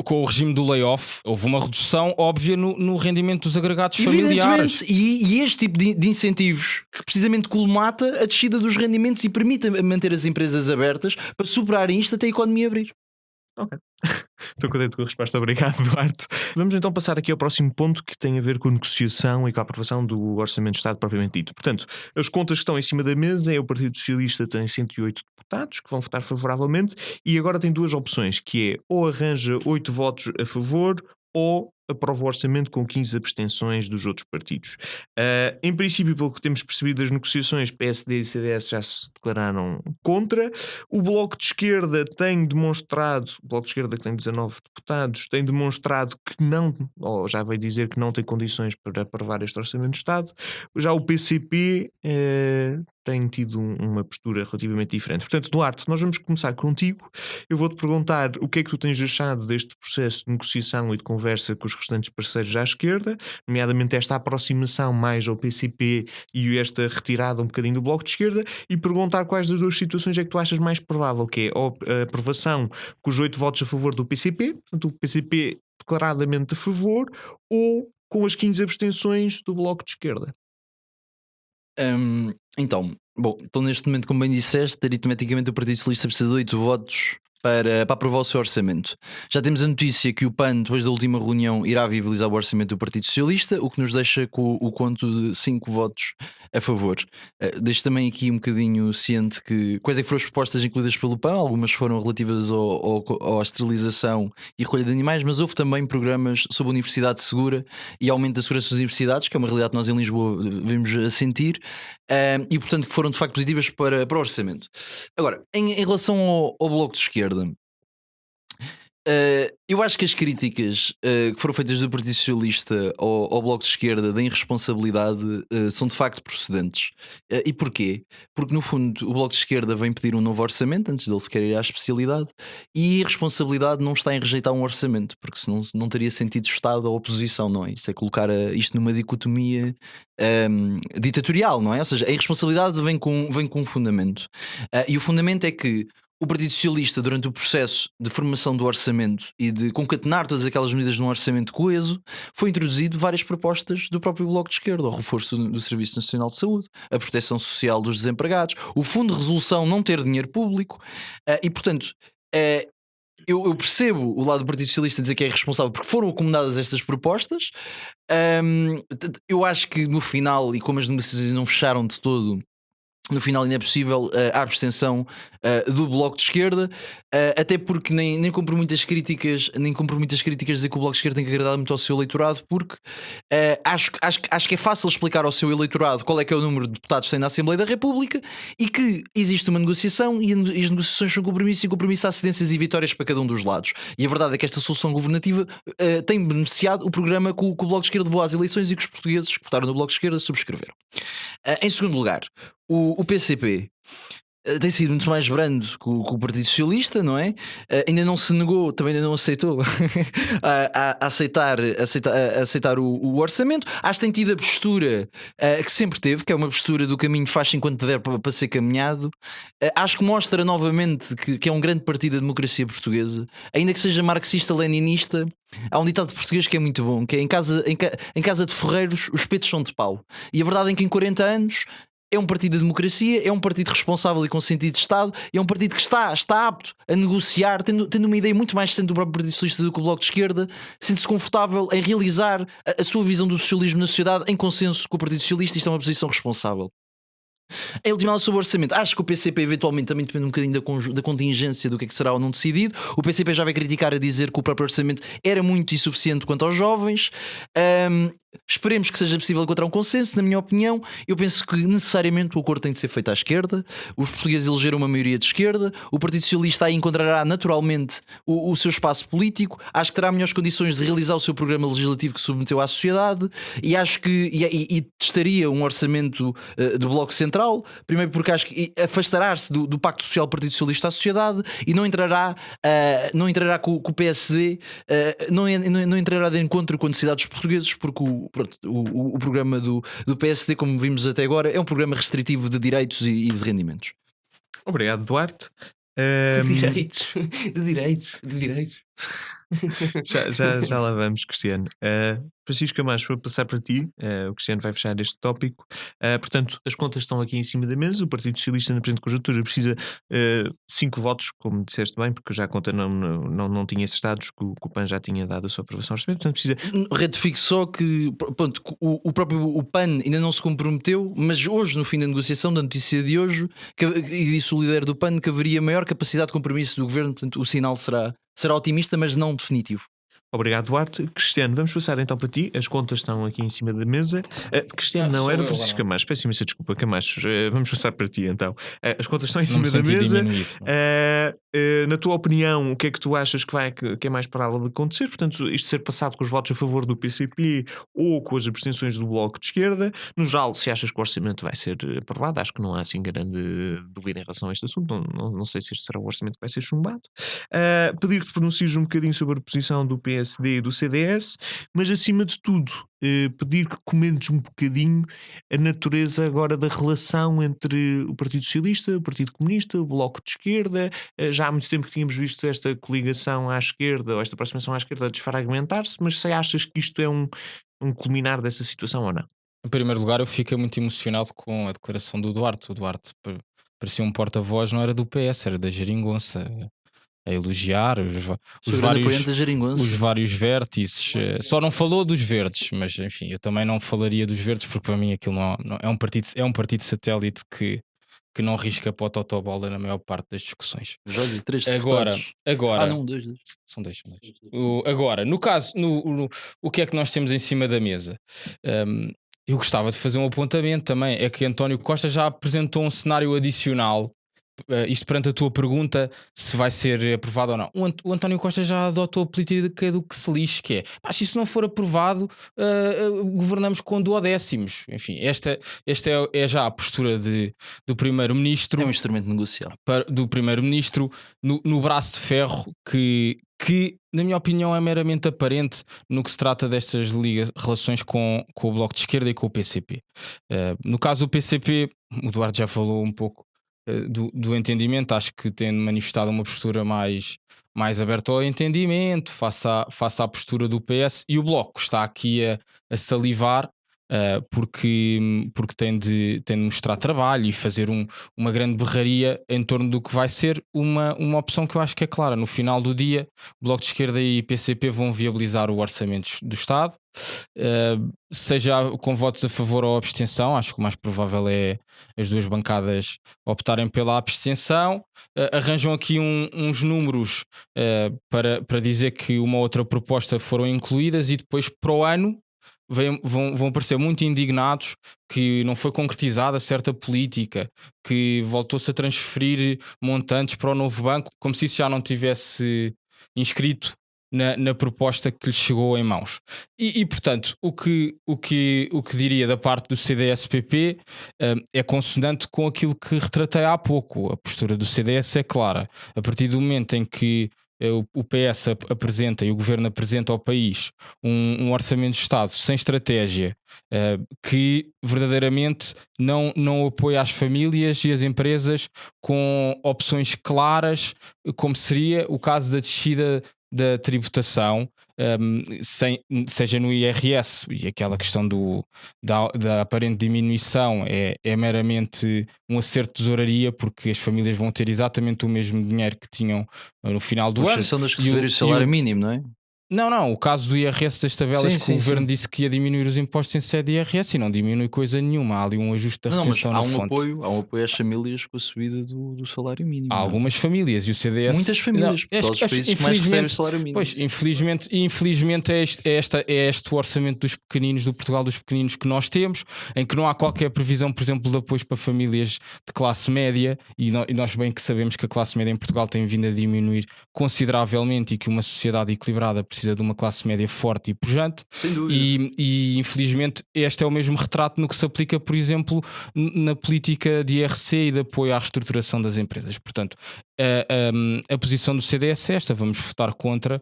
Com o regime do layoff, houve uma redução óbvia no rendimento dos agregados familiares. E este tipo de incentivos que precisamente colmata a descida dos rendimentos e permite manter as empresas abertas para superarem isto até a economia abrir. Ok. Estou contente com a resposta, obrigado, Duarte. Vamos então passar aqui ao próximo ponto, que tem a ver com a negociação e com a aprovação do Orçamento de Estado propriamente dito. Portanto, as contas que estão em cima da mesa o Partido Socialista tem 108 deputados que vão votar favoravelmente e agora tem duas opções, que é ou arranja 8 votos a favor ou aprova o orçamento com 15 abstenções dos outros partidos. Em princípio, pelo que temos percebido das negociações, PSD e CDS já se declararam contra. O Bloco de Esquerda tem demonstrado, o Bloco de Esquerda que tem 19 deputados, tem demonstrado que não, ou já veio dizer que não tem condições para aprovar este orçamento de Estado. Já o PCP tem tido uma postura relativamente diferente. Portanto, Duarte, nós vamos começar contigo. Eu vou-te perguntar o que é que tu tens achado deste processo de negociação e de conversa com os restantes parceiros à esquerda, nomeadamente esta aproximação mais ao PCP e esta retirada um bocadinho do Bloco de Esquerda, e perguntar quais das duas situações é que tu achas mais provável, que é a aprovação com os 8 votos a favor do PCP, portanto o PCP declaradamente a favor, ou com as 15 abstenções do Bloco de Esquerda. Então, neste momento, como bem disseste, aritmeticamente o Partido Socialista precisa de 8 votos para aprovar o seu orçamento. Já temos a notícia que o PAN, depois da última reunião, irá viabilizar o orçamento do Partido Socialista, o que nos deixa com o conto de 5 votos a favor. Deixo também aqui um bocadinho ciente que quais é que foram as propostas incluídas pelo PAN. Algumas foram relativas à esterilização e recolha de animais, mas houve também programas sobre a universidade segura e aumento da segurança das universidades, que é uma realidade que nós em Lisboa vemos a sentir, e portanto que foram de facto positivas para o orçamento. Agora, em relação ao Bloco de Esquerda, Eu acho que as críticas que foram feitas do Partido Socialista ao Bloco de Esquerda da irresponsabilidade são de facto procedentes. E porquê? Porque no fundo o Bloco de Esquerda vem pedir um novo orçamento antes dele sequer ir à especialidade, e a irresponsabilidade não está em rejeitar um orçamento, porque senão não teria sentido Estado a oposição, não é? Isto é colocar isto numa dicotomia ditatorial, não é? Ou seja, a irresponsabilidade vem com um fundamento. E o fundamento é que o Partido Socialista, durante o processo de formação do orçamento e de concatenar todas aquelas medidas num orçamento coeso, foi introduzido várias propostas do próprio Bloco de Esquerda: o reforço do Serviço Nacional de Saúde, a proteção social dos desempregados, o Fundo de Resolução não ter dinheiro público, e portanto eu percebo o lado do Partido Socialista dizer que é responsável porque foram acomodadas estas propostas. Eu acho que no final, e como as negociações não fecharam de todo, no final ainda é possível a abstenção do Bloco de Esquerda, até porque nem compro muitas críticas, dizer que o Bloco de Esquerda tem que agradar muito ao seu eleitorado, porque acho que é fácil explicar ao seu eleitorado qual é que é o número de deputados que tem na Assembleia da República, e que existe uma negociação, e as negociações são compromisso, e compromisso há cedências e vitórias para cada um dos lados. E a verdade é que esta solução governativa tem beneficiado o programa que o Bloco de Esquerda levou às eleições e que os portugueses que votaram no Bloco de Esquerda subscreveram. Em segundo lugar, o PCP tem sido muito mais brando que o Partido Socialista, não é? Ainda não se negou, também ainda não aceitou a aceitar o orçamento. Acho que tem tido a postura que sempre teve, que é uma postura do caminho faz enquanto der para ser caminhado. Acho que mostra novamente que é um grande partido da democracia portuguesa, ainda que seja marxista-leninista. Há um ditado português que é muito bom, que é em casa de ferreiros os espetos são de pau. E a verdade é que em 40 anos é um partido da democracia, é um partido responsável e com sentido de Estado, é um partido que está apto a negociar, tendo uma ideia muito mais recente do próprio Partido Socialista do que o Bloco de Esquerda, sente-se confortável em realizar a sua visão do socialismo na sociedade em consenso com o Partido Socialista. Isto é uma posição responsável. Em última sobre o orçamento, acho que o PCP eventualmente também depende um bocadinho da contingência do que é que será ou não decidido. O PCP já vai criticar a dizer que o próprio orçamento era muito insuficiente quanto aos jovens. Esperemos que seja possível encontrar um consenso. Na minha opinião, eu penso que necessariamente o acordo tem de ser feito à esquerda. Os portugueses elegeram uma maioria de esquerda. O Partido Socialista aí encontrará naturalmente o seu espaço político. Acho que terá melhores condições de realizar o seu programa legislativo que submeteu à sociedade, e acho que e testaria um orçamento do Bloco Central. Primeiro porque acho que afastará-se do Pacto Social do Partido Socialista à sociedade, e não entrará com o PSD, não entrará de encontro com a necessidade dos portugueses, porque o programa do PSD, como vimos até agora, é um programa restritivo de direitos e de rendimentos. Obrigado, Duarte. De direitos. Já lá vamos, Cristiano. Francisco Camacho, vou passar para ti. O Cristiano vai fechar este tópico. Portanto, as contas estão aqui em cima da mesa. O Partido Socialista, na presente conjuntura, precisa 5 votos, como disseste bem, porque já a conta não tinha esses dados, que o PAN já tinha dado a sua aprovação ao orçamento. Portanto, precisa. Retifico só que pronto, o próprio PAN ainda não se comprometeu, mas hoje, no fim da negociação, da notícia de hoje, e disse o líder do PAN que haveria maior capacidade de compromisso do governo. Portanto, o sinal será otimista, mas não definitivo. Obrigado, Duarte. Cristiano, vamos passar então para ti. As contas estão aqui em cima da mesa. Cristiano, não era o Francisco Camacho. Peço imensa desculpa, Camacho. Vamos passar para ti então. As contas estão em cima da mesa. Na tua opinião, o que é que tu achas que é mais provável de acontecer? Portanto, isto ser passado com os votos a favor do PCP ou com as abstenções do Bloco de Esquerda. No geral, se achas que o orçamento vai ser aprovado, acho que não há assim grande dúvida em relação a este assunto. Não sei se este será o orçamento que vai ser chumbado. Pedir que te pronuncies um bocadinho sobre a posição do PSD e do CDS, mas acima de tudo pedir que comentes um bocadinho a natureza agora da relação entre o Partido Socialista, o Partido Comunista, o Bloco de Esquerda. Já há muito tempo que tínhamos visto esta coligação à esquerda, ou esta aproximação à esquerda, a desfragmentar-se, mas se achas que isto é um culminar dessa situação ou não? Em primeiro lugar, eu fiquei muito emocionado com a declaração do Duarte. O Duarte parecia um porta-voz, não era do PS, era da Geringonça, a elogiar os vários vértices. Só não falou dos verdes, mas enfim, eu também não falaria dos verdes, porque para mim aquilo não é um partido satélite que não risca para o totobola na maior parte das discussões. Já vi 3 agora não, 2. São 2. Agora, no caso, o que é que nós temos em cima da mesa? Eu gostava de fazer um apontamento também, é que António Costa já apresentou um cenário adicional isto perante a tua pergunta, se vai ser aprovado ou não. O António Costa já adotou a política do que se lixe, que é, pá, se isso não for aprovado, governamos com duodécimos. Enfim, esta é já a postura do Primeiro-Ministro. É um instrumento negocial. Do Primeiro-Ministro no braço de ferro que, na minha opinião, é meramente aparente no que se trata destas relações com o Bloco de Esquerda e com o PCP. No caso do PCP, o Eduardo já falou um pouco do entendimento, acho que tem manifestado uma postura mais aberta ao entendimento, face à postura do PS, e o Bloco está aqui a salivar. Porque tem de mostrar trabalho e fazer uma grande berraria em torno do que vai ser uma opção que eu acho que é clara. No final do dia, Bloco de Esquerda e PCP vão viabilizar o orçamento do Estado, seja com votos a favor ou abstenção. Acho que o mais provável é as duas bancadas optarem pela abstenção. Arranjam aqui uns números para dizer que uma outra proposta foram incluídas, e depois para o ano vão parecer muito indignados que não foi concretizada certa política, que voltou-se a transferir montantes para o novo banco, como se isso já não tivesse inscrito na proposta que lhe chegou em mãos. E portanto, o que diria da parte do CDS-PP é consonante com aquilo que retratei há pouco. A postura do CDS é clara. A partir do momento em que o PS apresenta e o Governo apresenta ao país um orçamento de Estado sem estratégia, que verdadeiramente não apoia as famílias e as empresas com opções claras, como seria o caso da descida da tributação, seja no IRS, e aquela questão da aparente diminuição é meramente um acerto de tesouraria, porque as famílias vão ter exatamente o mesmo dinheiro que tinham no final do ano. Com exceção das que receberem o salário mínimo, não é? Não, o caso do IRS das tabelas, que o Governo sim. disse que ia diminuir os impostos em sede de IRS, e não diminui coisa nenhuma. Há ali um ajuste da retenção na fonte. Há um apoio às famílias com a subida do salário mínimo. Há algumas famílias, e o CDS... Muitas famílias, pessoal dos países que mais recebem o salário mínimo. Pois, infelizmente é este o orçamento dos pequeninos, do Portugal dos pequeninos, que nós temos, em que não há qualquer previsão, por exemplo, de apoio para famílias de classe média, e nós bem que sabemos que a classe média em Portugal tem vindo a diminuir consideravelmente, e que uma sociedade equilibrada precisa de uma classe média forte e pujante. Sem dúvida. E infelizmente este é o mesmo retrato no que se aplica, por exemplo, na política de IRC e de apoio à reestruturação das empresas. Portanto, a posição do CDS é esta: vamos votar contra.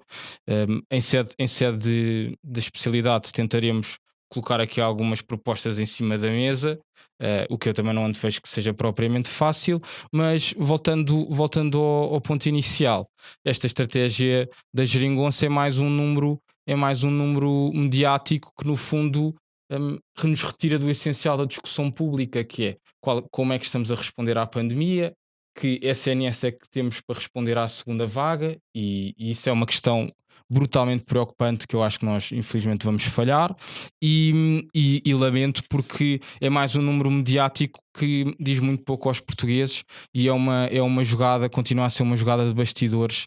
Em sede da especialidade tentaremos colocar aqui algumas propostas em cima da mesa, o que eu também não vejo que seja propriamente fácil, mas voltando ao ponto inicial, esta estratégia da geringonça é mais um número mediático que, no fundo, nos retira do essencial da discussão pública, que é como é que estamos a responder à pandemia, que SNS é que temos para responder à segunda vaga, e isso é uma questão brutalmente preocupante, que eu acho que nós infelizmente vamos falhar, e lamento, porque é mais um número mediático que diz muito pouco aos portugueses, e é uma jogada, continua a ser uma jogada de bastidores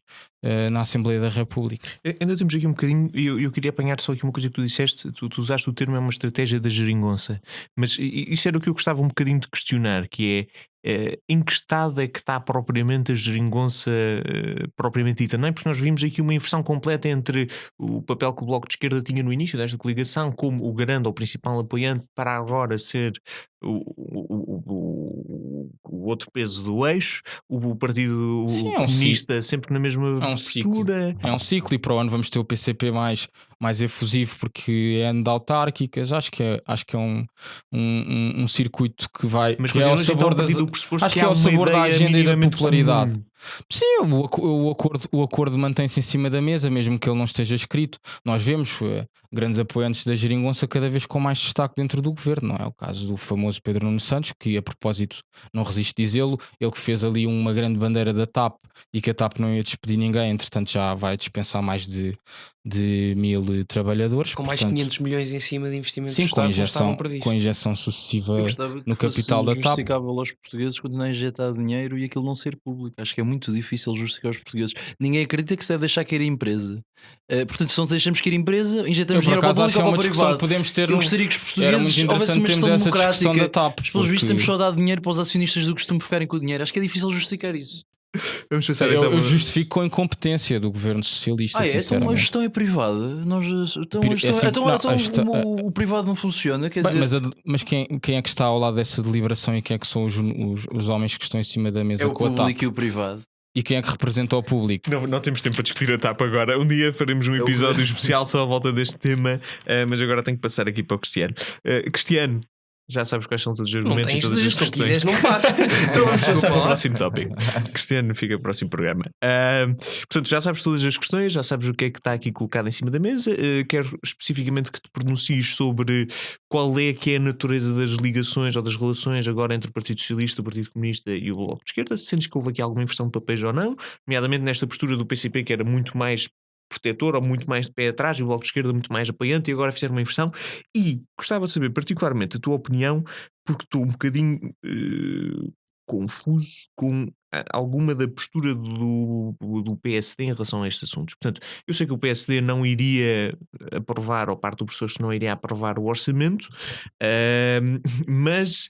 na Assembleia da República. Ainda temos aqui um bocadinho, eu queria apanhar só aqui uma coisa que tu disseste. Tu usaste o termo, é uma estratégia da geringonça, mas isso era o que eu gostava um bocadinho de questionar, que é em que estado é que está propriamente a geringonça propriamente dita, não é? Porque nós vimos aqui uma inversão completa entre o papel que o Bloco de Esquerda tinha no início desta coligação como o grande ou principal apoiante, para agora ser o outro peso do eixo, o Partido Comunista sempre na mesma postura. É um ciclo, e para o ano vamos ter o PCP mais efusivo, porque é ano de autárquicas. Acho que é um circuito que vai... Mas que é ao sabor acho que é ao sabor da agenda e da popularidade. Comum. Sim, o acordo mantém-se em cima da mesa, mesmo que ele não esteja escrito. Nós vemos grandes apoiantes da geringonça cada vez com mais destaque dentro do governo, não é? O caso do famoso Pedro Nuno Santos, que, a propósito, não resisto dizê-lo, ele que fez ali uma grande bandeira da TAP, e que a TAP não ia despedir ninguém, entretanto já vai dispensar mais de de 1000 trabalhadores. Com mais portanto, 500 milhões em cima de investimentos sim, do Estado, não estavam previstos. com injeção sucessiva Eu gostava que no fosse capital da TAP. justificável aos portugueses continuar a injetar dinheiro e aquilo não ser público. Acho que é muito difícil justificar aos portugueses. Ninguém acredita que se deve deixar cair a empresa. Portanto, se não deixamos cair a empresa, injetamos Eu, por dinheiro para o acaso, acho público que é ou uma para o discussão privado. que podemos ter. Eu gostaria que os Era muito portugueses houvesse interessante uma termos gestão essa discussão democrática. da TAP. Mas pelos vistos porque- temos só dado dinheiro para os acionistas do costume ficarem com o dinheiro. Acho que é difícil justificar isso. Vamos pensar Eu justifico com a incompetência do governo socialista, Então a sinceramente. gestão é privada. É assim, não, O privado não funciona. Quer Bem, dizer, mas quem é que está ao lado dessa deliberação e quem é que são os homens que estão em cima da mesa é o com a TAP? público e o privado. E quem é que representa o público? Não temos tempo para discutir a TAP agora. Um dia faremos um episódio especial só à volta deste tema, mas agora tenho que passar aqui para o Cristiano. Cristiano, já sabes quais são todos os Não argumentos e tens todas de, as se não questões. quiseres, não passa. Então vamos passar para o Desculpa lá. próximo tópico. Cristiano, fica para o próximo programa. Portanto, já sabes todas as questões, já sabes o que é que está aqui colocado em cima da mesa. Quero especificamente que te pronuncies sobre qual é que é a natureza das ligações ou das relações agora entre o Partido Socialista, o Partido Comunista e o Bloco de Esquerda. Se sentes que houve aqui alguma inversão de papéis ou não, nomeadamente nesta postura do PCP que era muito mais protetor ou muito mais de pé atrás e o Bloco de Esquerda muito mais apoiante e agora fizeram uma inversão. E gostava de saber particularmente a tua opinião, porque estou um bocadinho confuso com alguma da postura do PSD em relação a estes assuntos. Portanto, eu sei que o PSD não iria aprovar, ou parte do professor não iria aprovar o orçamento, mas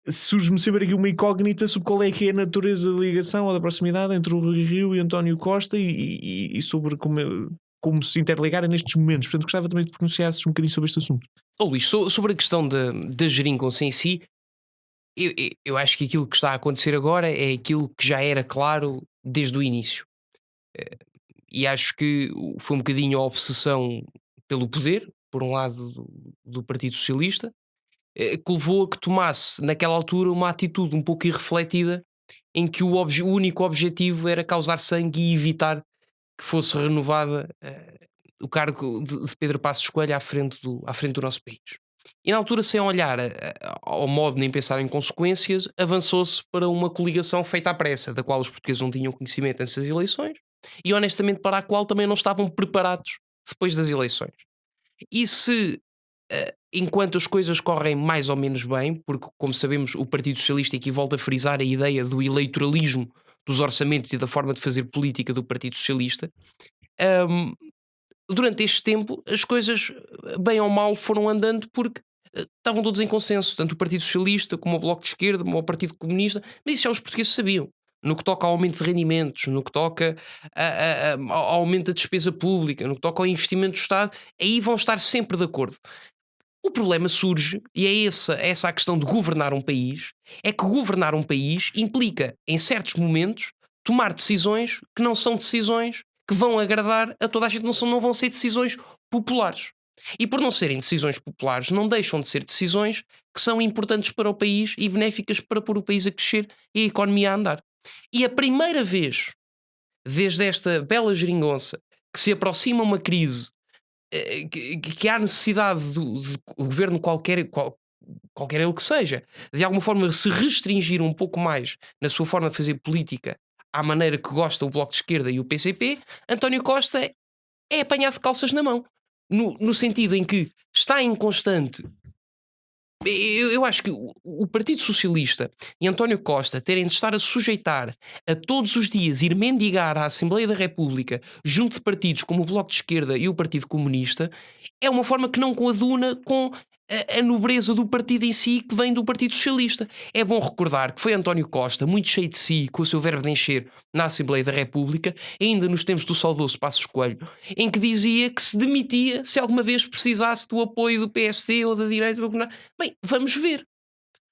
surge-me sempre aqui uma incógnita sobre qual é que é a natureza da ligação ou da proximidade entre o Rui Rio e António Costa e sobre como se interligarem nestes momentos. Portanto, gostava também de pronunciar-se um bocadinho sobre este assunto. Luís, sobre a questão da geringonça em si, eu acho que aquilo que está a acontecer agora é aquilo que já era claro desde o início. E acho que foi um bocadinho a obsessão pelo poder, por um lado do Partido Socialista, que levou a que tomasse, naquela altura, uma atitude um pouco irrefletida, em que o único objetivo era causar sangue e evitar que fosse renovada o cargo de Pedro Passos Coelho à frente do nosso país. E na altura, sem olhar ao modo nem pensar em consequências, avançou-se para uma coligação feita à pressa, da qual os portugueses não tinham conhecimento antes das eleições e honestamente para a qual também não estavam preparados depois das eleições. E se, enquanto as coisas correm mais ou menos bem, porque como sabemos o Partido Socialista, e aqui volta a frisar a ideia do eleitoralismo dos orçamentos e da forma de fazer política do Partido Socialista, durante este tempo as coisas, bem ou mal, foram andando porque estavam todos em consenso, tanto o Partido Socialista como o Bloco de Esquerda, como o Partido Comunista, mas isso já os portugueses sabiam. No que toca ao aumento de rendimentos, no que toca ao aumento da despesa pública, no que toca ao investimento do Estado, aí vão estar sempre de acordo. O problema surge, e é essa a questão de governar um país, é que governar um país implica, em certos momentos, tomar decisões que não são decisões que vão agradar a toda a gente, não vão ser decisões populares. E por não serem decisões populares, não deixam de ser decisões que são importantes para o país e benéficas para pôr o país a crescer e a economia a andar. E a primeira vez, desde esta bela geringonça, que se aproxima uma crise, que há necessidade de o governo qualquer ele que seja, de alguma forma se restringir um pouco mais na sua forma de fazer política à maneira que gosta o Bloco de Esquerda e o PCP, António Costa é apanhado de calças na mão. No sentido em que está em constante... Eu acho que o Partido Socialista e António Costa terem de estar a sujeitar a todos os dias ir mendigar à Assembleia da República junto de partidos como o Bloco de Esquerda e o Partido Comunista é uma forma que não coaduna com a nobreza do partido em si, que vem do Partido Socialista. É bom recordar que foi António Costa, muito cheio de si, com o seu verbo de encher na Assembleia da República, ainda nos tempos do saudoso Passos Coelho, em que dizia que se demitia se alguma vez precisasse do apoio do PSD ou da direita. Bem, vamos ver.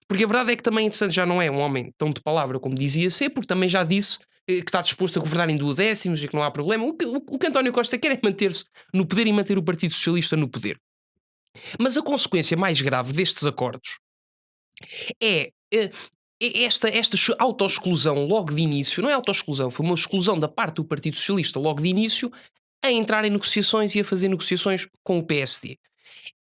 Porque a verdade é que também, entretanto, já não é um homem tão de palavra como dizia ser, porque também já disse que está disposto a governar em duodécimos e que não há problema. O que António Costa quer é manter-se no poder e manter o Partido Socialista no poder. Mas a consequência mais grave destes acordos é esta autoexclusão logo de início. Não é autoexclusão, foi uma exclusão da parte do Partido Socialista logo de início a entrar em negociações e a fazer negociações com o PSD.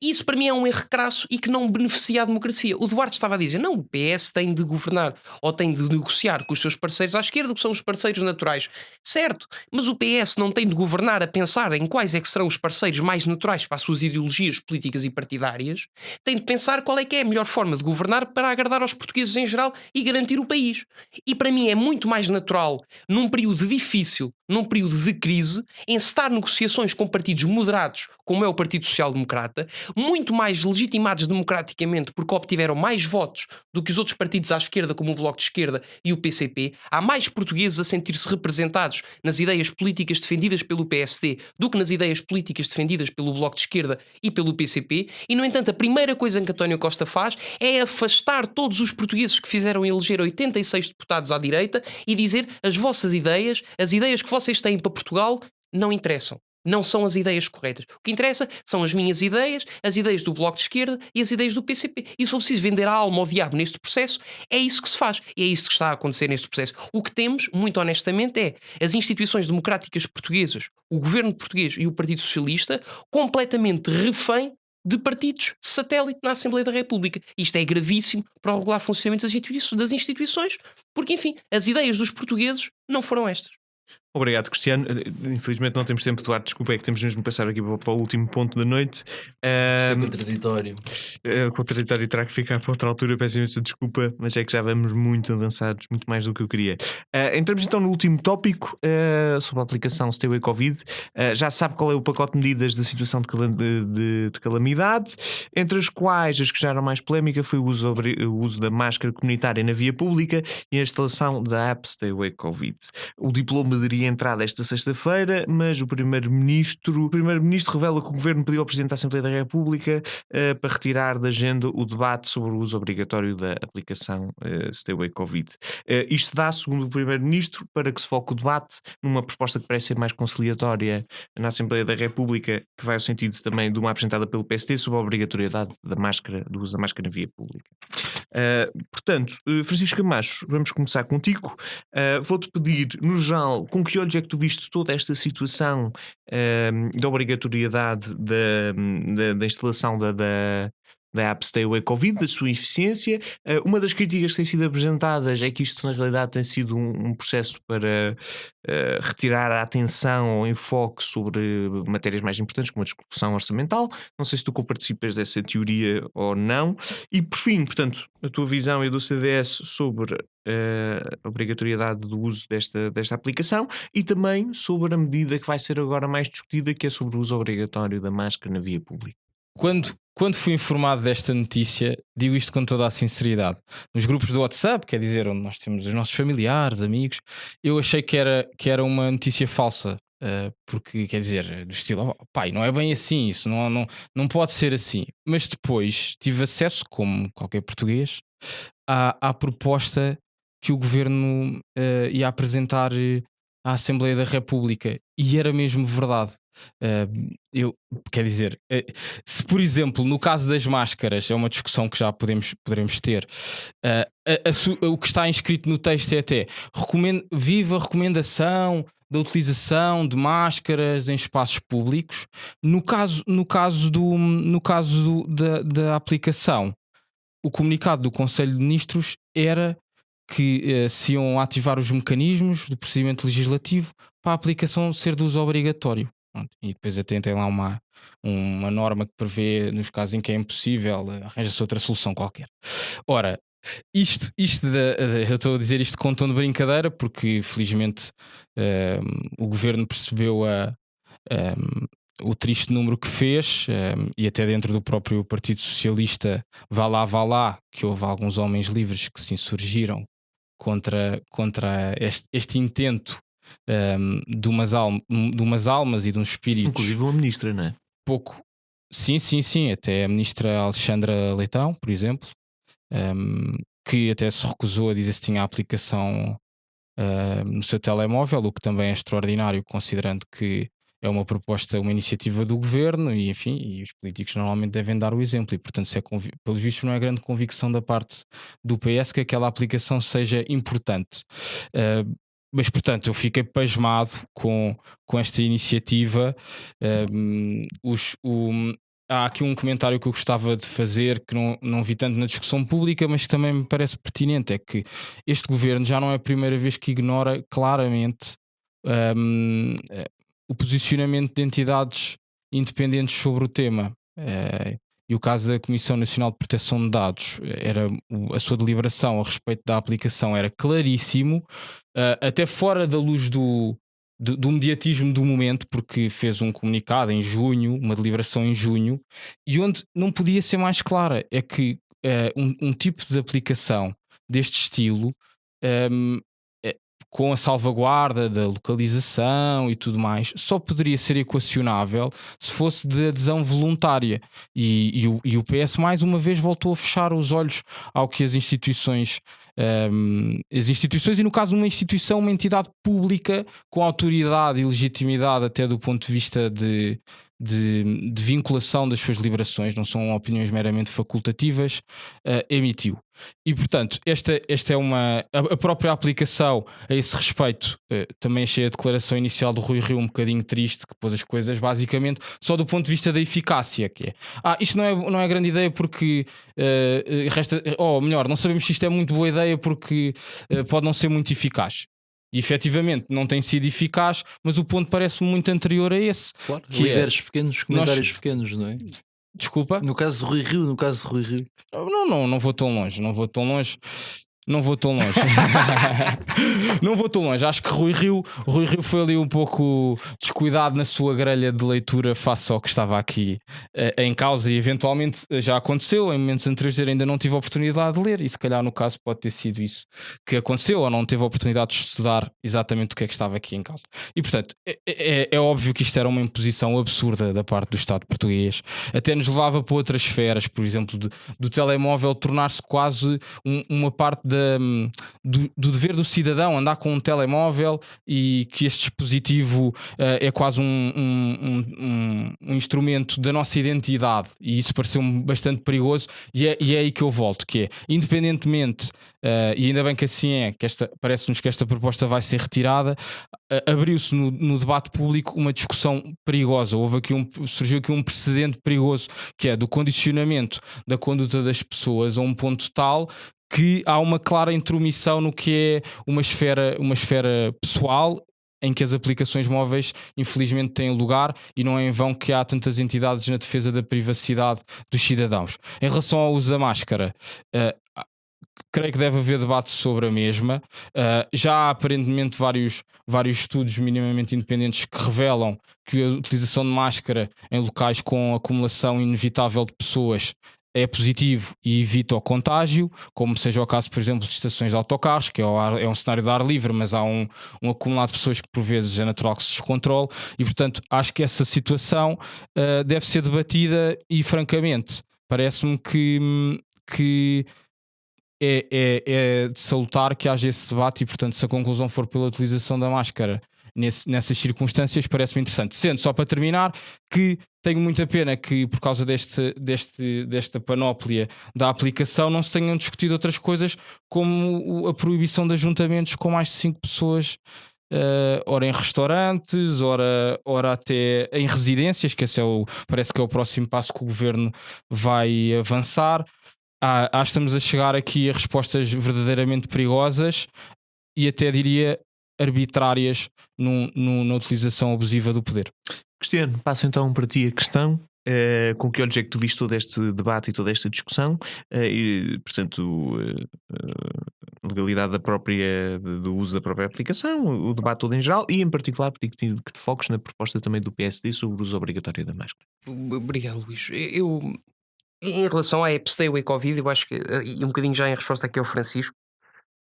Isso para mim é um erro crasso e que não beneficia a democracia. O Duarte estava a dizer, não, o PS tem de governar ou tem de negociar com os seus parceiros à esquerda, que são os parceiros naturais. Certo, mas o PS não tem de governar a pensar em quais é que serão os parceiros mais naturais para as suas ideologias políticas e partidárias. Tem de pensar qual é que é a melhor forma de governar para agradar aos portugueses em geral e garantir o país. E para mim é muito mais natural, num período difícil, num período de crise, encetar negociações com partidos moderados, como é o Partido Social Democrata, muito mais legitimados democraticamente porque obtiveram mais votos do que os outros partidos à esquerda, como o Bloco de Esquerda e o PCP. Há mais portugueses a sentir-se representados nas ideias políticas defendidas pelo PSD do que nas ideias políticas defendidas pelo Bloco de Esquerda e pelo PCP. E, no entanto, a primeira coisa que António Costa faz é afastar todos os portugueses que fizeram eleger 86 deputados à direita e dizer as vossas ideias, as ideias que vocês têm para Portugal, não interessam. Não são as ideias corretas. O que interessa são as minhas ideias, as ideias do Bloco de Esquerda e as ideias do PCP. E se for preciso vender a alma ao diabo neste processo, é isso que se faz. E é isso que está a acontecer neste processo. O que temos, muito honestamente, é as instituições democráticas portuguesas, o governo português e o Partido Socialista completamente refém de partidos satélite na Assembleia da República. Isto é gravíssimo para o regular funcionamento das instituições, porque, enfim, as ideias dos portugueses não foram estas. Obrigado, Cristiano. Infelizmente não temos tempo, Duarte. Desculpa, é que temos mesmo de passar aqui para o último ponto da noite. Isto é contraditório. Contraditório, terá que ficar para outra altura. Peço imensa desculpa, mas é que já vamos muito avançados, muito mais do que eu queria. Entramos então no último tópico, sobre a aplicação Stay Away Covid. Já sabe qual é o pacote de medidas da situação de calamidade, entre as quais as que geraram mais polémica foi o uso da máscara comunitária na via pública e a instalação da app Stay Away Covid. O diploma daria entrada esta sexta-feira, mas o Primeiro-Ministro revela que o Governo pediu ao Presidente da Assembleia da República para retirar da agenda o debate sobre o uso obrigatório da aplicação Stay Away Covid. Isto dá, segundo o Primeiro-Ministro, para que se foque o debate numa proposta que parece ser mais conciliatória na Assembleia da República, que vai ao sentido também de uma apresentada pelo PSD sobre a obrigatoriedade do uso da máscara na via pública. Portanto, Francisco Camacho, vamos começar contigo. Vou-te pedir, no geral, com que olhos é que tu viste toda esta situação da obrigatoriedade da instalação da app Stay Away Covid, da sua eficiência. Uma das críticas que têm sido apresentadas é que isto na realidade tem sido um processo para retirar a atenção ou enfoque sobre matérias mais importantes, como a discussão orçamental. Não sei se tu participas dessa teoria ou não. E por fim, portanto, a tua visão e do CDS sobre a obrigatoriedade do uso desta aplicação e também sobre a medida que vai ser agora mais discutida, que é sobre o uso obrigatório da máscara na via pública. Quando fui informado desta notícia, digo isto com toda a sinceridade, nos grupos do WhatsApp, quer dizer, onde nós temos os nossos familiares, amigos, eu achei que era uma notícia falsa, porque, quer dizer, do estilo, pai, não é bem assim, isso não pode ser assim. Mas depois tive acesso, como qualquer português, à proposta que o Governo ia apresentar à Assembleia da República, e era mesmo verdade. Quer dizer, se por exemplo no caso das máscaras, é uma discussão que já poderemos ter, o que está inscrito no texto é até viva a recomendação da utilização de máscaras em espaços públicos. No caso da aplicação, o comunicado do Conselho de Ministros era que se iam ativar os mecanismos do procedimento legislativo para a aplicação ser de uso obrigatório. E depois até tem lá uma norma que prevê, nos casos em que é impossível, arranja-se outra solução qualquer. Ora, eu estou a dizer isto com um tom de brincadeira, porque felizmente o Governo percebeu o triste número que fez, e até dentro do próprio Partido Socialista, vá lá, que houve alguns homens livres que se insurgiram contra este intento de umas almas e de um espírito. Inclusive uma ministra, não é? Pouco. Sim, até a ministra Alexandra Leitão, por exemplo, que até se recusou a dizer se tinha a aplicação no seu telemóvel, o que também é extraordinário, considerando que é uma proposta, uma iniciativa do Governo, e enfim, e os políticos normalmente devem dar o exemplo, e portanto pelos vistos não é grande convicção da parte do PS que aquela aplicação seja importante. Mas portanto eu fiquei pasmado com esta iniciativa. há aqui um comentário que eu gostava de fazer, que não vi tanto na discussão pública, mas que também me parece pertinente: é que este governo já não é a primeira vez que ignora claramente o posicionamento de entidades independentes sobre o tema. E o caso da Comissão Nacional de Proteção de Dados, a sua deliberação a respeito da aplicação era claríssimo, até fora da luz do mediatismo do momento, porque fez um comunicado em junho, uma deliberação em junho, e onde não podia ser mais clara. É que um tipo de aplicação deste estilo, um, com a salvaguarda da localização e tudo mais, só poderia ser equacionável se fosse de adesão voluntária. E o PS mais uma vez voltou a fechar os olhos ao que as instituições, e no caso uma instituição, uma entidade pública com autoridade e legitimidade até do ponto de vista de vinculação das suas deliberações, não são opiniões meramente facultativas, emitiu. E portanto, esta é a própria aplicação a esse respeito. Também achei a declaração inicial do Rui Rio um bocadinho triste, que pôs as coisas basicamente só do ponto de vista da eficácia, que é isto não é grande ideia porque melhor, não sabemos se isto é muito boa ideia porque pode não ser muito eficaz. E efetivamente não tem sido eficaz, mas o ponto parece-me muito anterior a esse. Claro, líderes pequenos, comentários pequenos, não é? Desculpa? No caso de Rui Rio. Não vou tão longe. Não vou tão longe. Não vou tão longe. Acho que Rui Rio foi ali um pouco descuidado na sua grelha de leitura face ao que estava aqui em causa, e eventualmente já aconteceu em momentos anteriores ainda não tive a oportunidade de ler, e se calhar no caso pode ter sido isso que aconteceu, ou não teve a oportunidade de estudar exatamente o que é que estava aqui em causa. E portanto é óbvio que isto era uma imposição absurda da parte do Estado português, até nos levava para outras esferas, por exemplo do telemóvel tornar-se quase uma parte do dever do cidadão, andar com um telemóvel, e que este dispositivo é quase um instrumento da nossa identidade, e isso pareceu-me bastante perigoso, e é aí que eu volto, que é, independentemente, e ainda bem que assim é, que parece-nos que esta proposta vai ser retirada, abriu-se no debate público uma discussão perigosa. Surgiu aqui um precedente perigoso, que é do condicionamento da conduta das pessoas a um ponto tal que há uma clara intromissão no que é uma esfera pessoal, em que as aplicações móveis infelizmente têm lugar, e não é em vão que há tantas entidades na defesa da privacidade dos cidadãos. Em relação ao uso da máscara, creio que deve haver debate sobre a mesma. Já há aparentemente vários estudos minimamente independentes que revelam que a utilização de máscara em locais com acumulação inevitável de pessoas é positivo e evita o contágio, como seja o caso, por exemplo, de estações de autocarros, que é um cenário de ar livre, mas há um acumulado de pessoas que por vezes é natural que se descontrole, e portanto acho que essa situação deve ser debatida, e francamente parece-me que é de salutar que haja esse debate, e portanto se a conclusão for pela utilização da máscara nessas circunstâncias, parece-me interessante. Sendo, só para terminar, que tenho muita pena que por causa desta panóplia da aplicação não se tenham discutido outras coisas, como a proibição de ajuntamentos com mais de 5 pessoas, ora em restaurantes, ora até em residências, que esse parece que é o próximo passo que o governo vai avançar. Estamos a chegar aqui a respostas verdadeiramente perigosas, e até diria arbitrárias na utilização abusiva do poder. Cristiano, passo então para ti a questão. Com que olhos é que tu viste todo este debate e toda esta discussão, e portanto legalidade do uso da própria aplicação, o debate todo em geral, e em particular pedi que te foques na proposta também do PSD sobre o uso obrigatório da máscara. Obrigado, Luís. Em relação à App Stay Away Covid, eu acho que, e um bocadinho já em resposta aqui ao Francisco,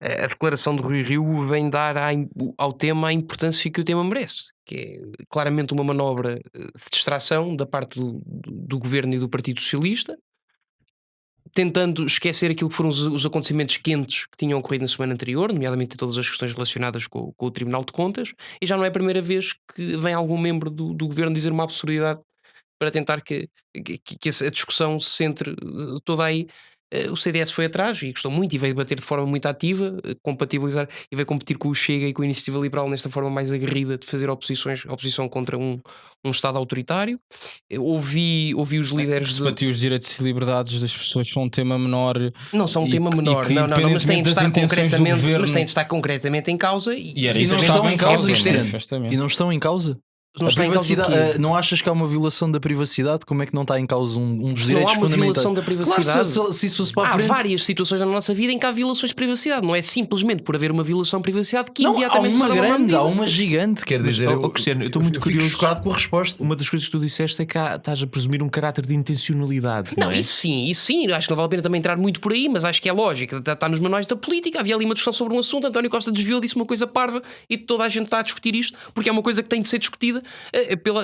a declaração de Rui Rio vem dar ao tema a importância que o tema merece, que é claramente uma manobra de distração da parte do governo e do Partido Socialista, tentando esquecer aquilo que foram os acontecimentos quentes que tinham ocorrido na semana anterior, nomeadamente todas as questões relacionadas com o Tribunal de Contas, e já não é a primeira vez que vem algum membro do governo dizer uma absurdidade para tentar que a discussão se centre toda aí o CDS foi atrás e gostou muito e veio debater de forma muito ativa, compatibilizar e veio competir com o Chega e com a Iniciativa Liberal nesta forma mais aguerrida de fazer oposição contra um Estado autoritário. Ouvi os líderes Debater os direitos e liberdades das pessoas são um tema menor. Não são um tema menor, não, mas tem de estar concretamente em causa E era E isso não que estão estava em causa, Cristiano. Cristiano. Manifestamente. E não estão em causa? Não A está em causa o privacidade, quê? não achas que há uma violação da privacidade? Como é que não está em causa um dos Se não direitos há uma fundamentais? violação da privacidade, Claro, se isso fosse para a há frente. várias situações na nossa vida em que há violações de privacidade. Não é simplesmente por haver uma violação de privacidade que Não, há imediatamente uma se torna grande, há medida. uma gigante, quer Mas, dizer. Cristiano, eu estou muito fico curioso. chocado com a resposta. Uma das coisas que tu disseste é que estás a presumir um caráter de intencionalidade. Não, Não é? isso sim, acho que não vale a pena também entrar muito por aí, mas acho que é lógico, está nos manuais da política, havia ali uma discussão sobre um assunto, António Costa desviou, disse uma coisa parva e toda a gente está a discutir isto, porque é uma coisa que tem de ser discutida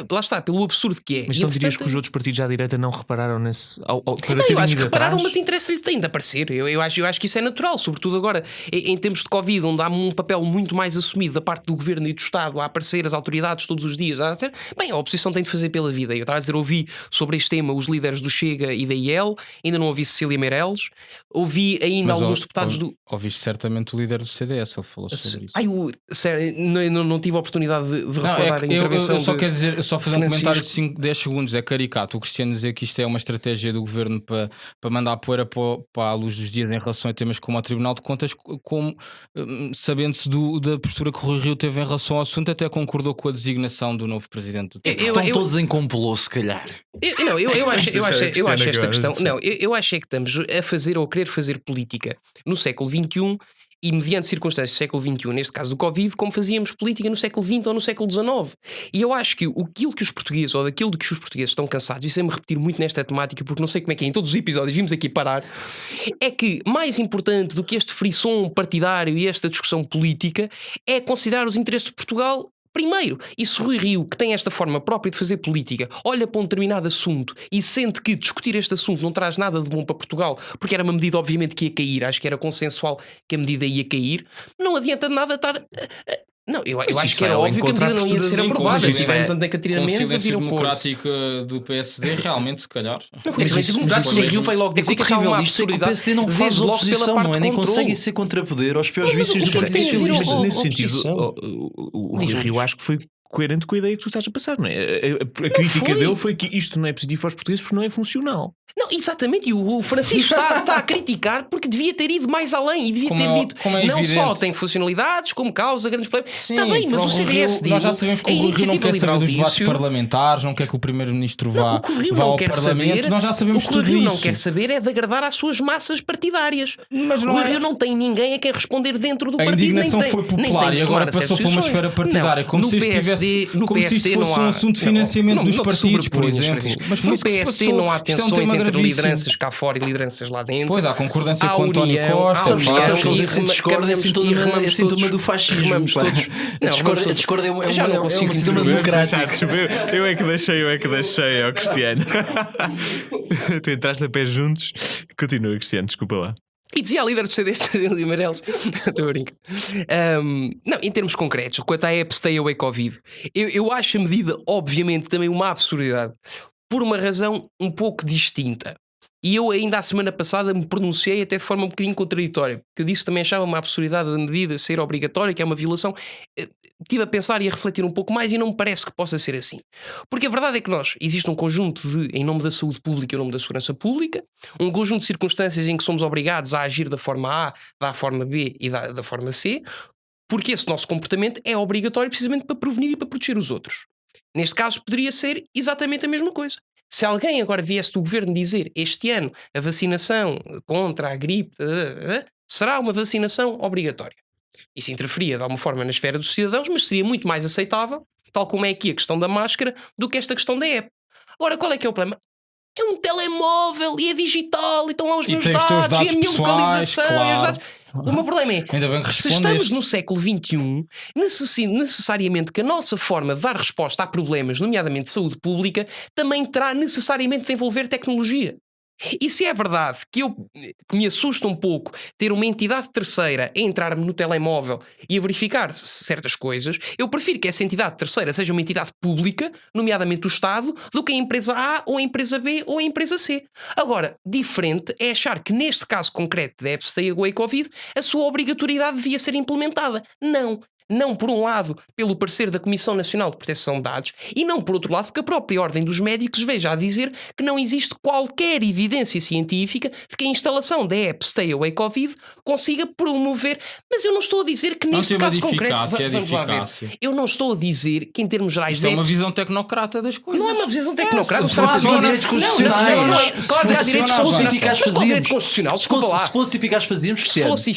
lá está, pelo absurdo que é. Mas E, não dirias que entretanto, os outros partidos à direita não repararam nesse. Para Não, eu terem acho que ido repararam, atrás? mas interessa-lhe tem de aparecer. Eu acho que isso é natural, sobretudo agora em tempos de Covid, onde há um papel muito mais assumido da parte do governo e do Estado a aparecer as autoridades todos os dias. Bem, a oposição tem de fazer pela vida. Eu estava a dizer, ouvi sobre este tema os líderes do Chega e da IEL, ainda não ouvi Cecília Meirelles, ouvi ainda Mas alguns deputados do. Ouviste certamente o líder do CDS, ele falou sobre isso. Sério, não tive a oportunidade de Não, recordar a intervenção. eu só quero dizer, só fazer um Francisco. comentário de 5, 10 segundos. É caricato o Cristiano dizer que isto é uma estratégia do governo para mandar poeira para a luz dos dias em relação a temas como o Tribunal de Contas, como sabendo-se da postura que o Rui Rio teve em relação ao assunto, até concordou com a designação do novo presidente do Tribunal. Estão todos em complô, se calhar. Eu acho esta questão. agora. Não, eu acho é que estamos a fazer ou a querer fazer política no século XXI e mediante circunstâncias do século XXI, neste caso do Covid, como fazíamos política no século XX ou no século XIX. E eu acho que aquilo que os portugueses, ou daquilo de que os portugueses estão cansados, e sem-me repetir muito nesta temática, porque não sei como é que é, em todos os episódios vimos aqui parar, é que mais importante do que este frisson partidário e esta discussão política é considerar os interesses de Portugal primeiro. E se Rui Rio, que tem esta forma própria de fazer política, olha para um determinado assunto e sente que discutir este assunto não traz nada de bom para Portugal, porque era uma medida obviamente que ia cair, acho que era consensual que a medida ia cair, não adianta de nada estar... Não, eu acho isso que era vai ao óbvio que a encontro à medida não ia postura ser sim, aprovada. com Tivemos André Com Catarina Mendes a vir silêncio opor-se. democrático do PSD, realmente, se calhar. Não foi silêncio democrático, o Rio veio logo dizer que estava uma disto é que o absurdidade PSD não faz desde logo pela oposição, parte não é? de Nem controle. consegue ser contrapoder aos piores Mas vícios o do que Partido tem a ver Socialista. ao- Mas nesse sentido, oposição. o Diz-me. Rio acho que foi coerente com a ideia que tu estás a passar, não é? A crítica foi. dele foi que isto não é positivo para os portugueses porque não é funcional. Não, exatamente, e o Francisco está a criticar porque devia ter ido mais além e devia Como ter é- dito como é não só evidente. tem funcionalidades, como causa grandes problemas. Sim, Está bem, mas para o CDS Rio, nós já sabemos que o Rui Rio não quer saber dos debates parlamentares, não quer que o Primeiro-Ministro vá, o que o Rio vá não ao quer Parlamento, saber, nós já sabemos o que o tudo Rio isso. não quer saber é de agradar às suas massas partidárias. Mas O não Rio é... não tem ninguém a quem responder dentro do A partido. indignação nem tem, foi nem popular tem e de agora tomar passou para uma certas esfera posições. partidária, como No se isto PSD tivesse, no como se isto PSD fosse não há- um assunto de não, financiamento não, dos não te partidos, por sobreponhas, exemplo. Francisco. Mas foi No isso que se PSD passou. não há Isto é um tensões tema entre gravíssimo. lideranças cá fora e lideranças lá dentro. Pois há concordância Há com António união, Costa. há união, Sabes que e eles se discordam é sintoma do fascismo. remamos pá. todos. A discórdia é Já não um consigo sistema intervir. democrático. Eu é que deixei, ó Cristiano. Tu entraste a pé juntos. Continua, Cristiano, desculpa lá. E dizia a líder do CDS, Cecília Meirelles. Estou a brincar. Não, em termos concretos, quanto à app Stay Away Covid, eu acho a medida, obviamente, também uma absurdidade, por uma razão um pouco distinta. E eu ainda a semana passada me pronunciei até de forma um bocadinho contraditória, porque eu disse que também achava uma absurdidade da medida ser obrigatória, que é uma violação. Estive a pensar e a refletir um pouco mais e não me parece que possa ser assim. Porque a verdade é que existe um conjunto de, em nome da saúde pública e em nome da segurança pública, um conjunto de circunstâncias em que somos obrigados a agir da forma A, da forma B e da forma C, porque esse nosso comportamento é obrigatório precisamente para prevenir e para proteger os outros. Neste caso poderia ser exatamente a mesma coisa. Se alguém agora viesse do governo dizer este ano a vacinação contra a gripe será uma vacinação obrigatória. Isso interferia de alguma forma na esfera dos cidadãos, mas seria muito mais aceitável, tal como é aqui a questão da máscara, do que esta questão da app. Agora, qual é que é o problema? É um telemóvel e é digital e estão lá os E meus tem os teus dados e a minha dados pessoais, localização. E os claro. dados. O meu problema é, Ainda bem que se estamos respondeste. no século XXI, necessariamente que a nossa forma de dar resposta a problemas, nomeadamente de saúde pública, também terá necessariamente de envolver tecnologia. E se é verdade que me assusta um pouco ter uma entidade terceira a entrar-me no telemóvel e a verificar certas coisas, eu prefiro que essa entidade terceira seja uma entidade pública, nomeadamente o Estado, do que a empresa A ou a empresa B ou a empresa C. Agora, diferente é achar que neste caso concreto da App Stay Away Covid, a sua obrigatoriedade devia ser implementada. Não. Não, por um lado, pelo parecer da Comissão Nacional de Proteção de Dados e não, por outro lado, porque a própria Ordem dos Médicos veja a dizer que não existe qualquer evidência científica de que a instalação da App Stay Away Covid consiga promover. Mas eu não estou a dizer que neste caso concreto... Vamos lá ver. Eu não estou a dizer que em termos gerais... Isto é uma visão tecnocrata das coisas. Não é uma visão tecnocrata. Há direitos constitucionais. Claro que há direitos constitucionais. Se fosse direito constitucional, se fosse eficaz fazíamos. Se fosse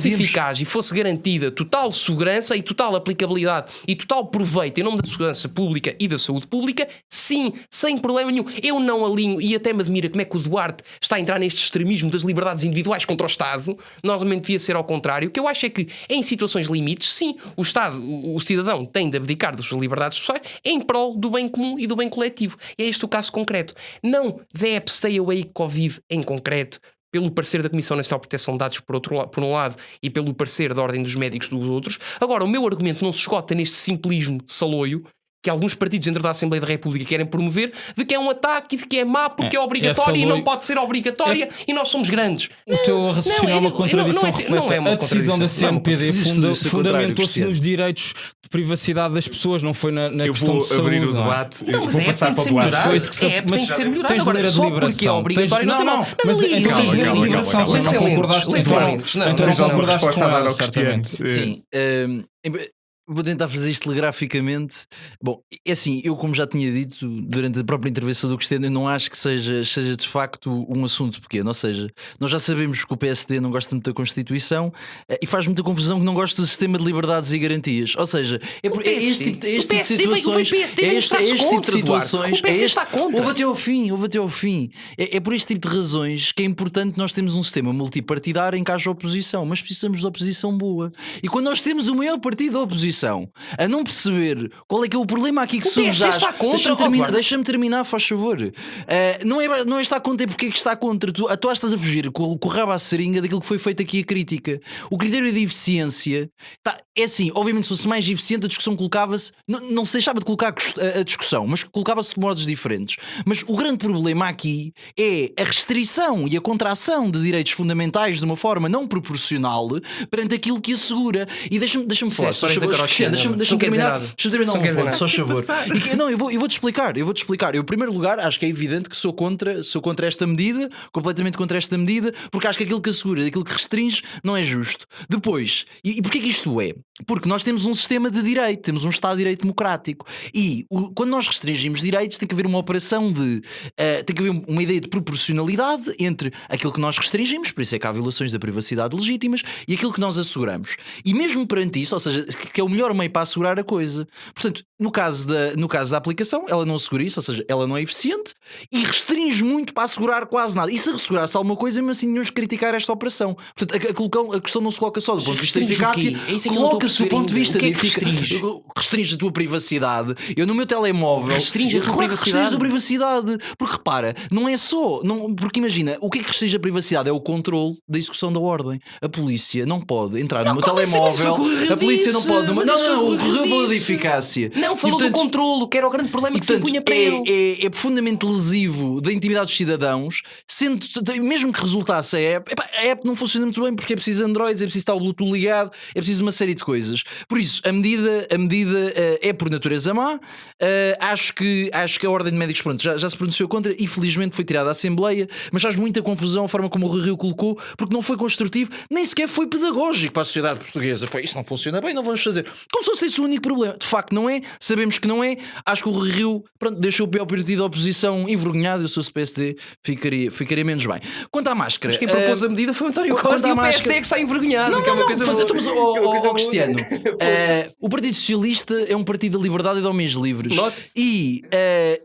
eficaz e fosse garantida total segurança e total aplicabilidade e total proveito em nome da segurança pública e da saúde pública, sim, sem problema nenhum. Eu não alinho, e até me admira como é que o Duarte está a entrar neste extremismo das liberdades individuais contra o Estado. Normalmente devia ser ao contrário. O que eu acho é que, em situações limites, sim, o Estado, o cidadão tem de abdicar das suas liberdades pessoais em prol do bem comum e do bem coletivo. E é este o caso concreto. Não da App Stay Away Covid em concreto, pelo parecer da Comissão Nacional de Proteção de Dados por um lado e pelo parecer da Ordem dos Médicos dos outros. Agora, o meu argumento não se esgota neste simplismo saloio que alguns partidos dentro da Assembleia da República querem promover, de que é um ataque e de que é má porque é obrigatória e não pode ser obrigatória e nós somos grandes. O teu raciocínio é uma contradição completa. A decisão da CNPD fundamentou-se nos direitos de privacidade das pessoas, não foi na questão de saúde. Eu vou abrir o debate, não, vou passar para o Duarte. Tem de ser melhorado. Agora, só porque é obrigatório não tem mal. Mas então tens de ler a deliberação, não concordaste com ela, certamente. Sim. Vou tentar fazer isto telegraficamente. Bom, é assim, eu como já tinha dito durante a própria intervenção do Cristiano, eu não acho que seja de facto um assunto pequeno. Ou seja, nós já sabemos que o PSD não gosta muito da Constituição e faz muita confusão que não gosta do sistema de liberdades e garantias. Ou seja, é este tipo de situações. Houve até ao fim. É por este tipo de razões que é importante nós termos um sistema multipartidário em que haja oposição, mas precisamos de oposição boa. E quando nós temos o maior partido da oposição a não perceber qual é que é o problema aqui que subjaz. Deixa-me terminar, faz favor. Não é estar contra, é porque é que está contra. Tu estás a fugir com o rabo à seringa daquilo que foi feito aqui a crítica. O critério de eficiência é assim, obviamente se fosse mais eficiente a discussão colocava-se, não se deixava de colocar a discussão, mas colocava-se de modos diferentes. Mas o grande problema aqui é a restrição e a contração de direitos fundamentais de uma forma não proporcional perante aquilo que assegura. E deixa-me falar, deixa-me terminar só favor. Eu vou-te explicar. Eu, em primeiro lugar, acho que é evidente que sou contra esta medida, completamente contra esta medida, porque acho que aquilo que assegura, aquilo que restringe, não é justo. Depois, e porquê que isto é? Porque nós temos um sistema de direito, temos um Estado de Direito democrático e quando nós restringimos direitos tem que haver uma operação tem que haver uma ideia de proporcionalidade entre aquilo que nós restringimos, por isso é que há violações da privacidade legítimas, e aquilo que nós asseguramos. E mesmo perante isso, ou seja, que é o melhor meio para assegurar a coisa. Portanto, no caso da aplicação, ela não assegura isso, ou seja, ela não é eficiente e restringe muito para assegurar quase nada. E se assegurasse alguma coisa, mesmo assim tínhamos que criticar esta operação. Portanto, a questão não se coloca só do ponto de vista da eficácia, coloca-se do ponto de vista restringe a tua privacidade. Eu no meu telemóvel restringe a privacidade. Porque repara, não é só, porque imagina, o que é que restringe a privacidade? É o controle da execução da ordem. A polícia não pode entrar no meu telemóvel, a polícia não pode. O Correio falou de eficácia. Não, falou do controlo, que era o grande problema que se impunha para ele. É profundamente lesivo da intimidade dos cidadãos, sendo, mesmo que resultasse a app não funciona muito bem porque é preciso Android, é preciso estar o Bluetooth ligado, é preciso uma série de coisas. Por isso, a medida é por natureza má. Acho que a Ordem de Médicos já se pronunciou contra e felizmente foi tirada da Assembleia, mas faz muita confusão a forma como o Rio colocou, porque não foi construtivo, nem sequer foi pedagógico para a sociedade portuguesa. Isso não funciona bem, não vamos fazer. Como se fosse esse o único problema. De facto não é, sabemos que não é. Acho que o Rio deixou o pior partido da oposição envergonhado. Eu sou o PSD, ficaria menos bem. Quanto à máscara, mas quem propôs a medida foi o António Costa e o PSD é que está envergonhado. Cristiano, o Partido Socialista é um partido da liberdade e de homens livres. E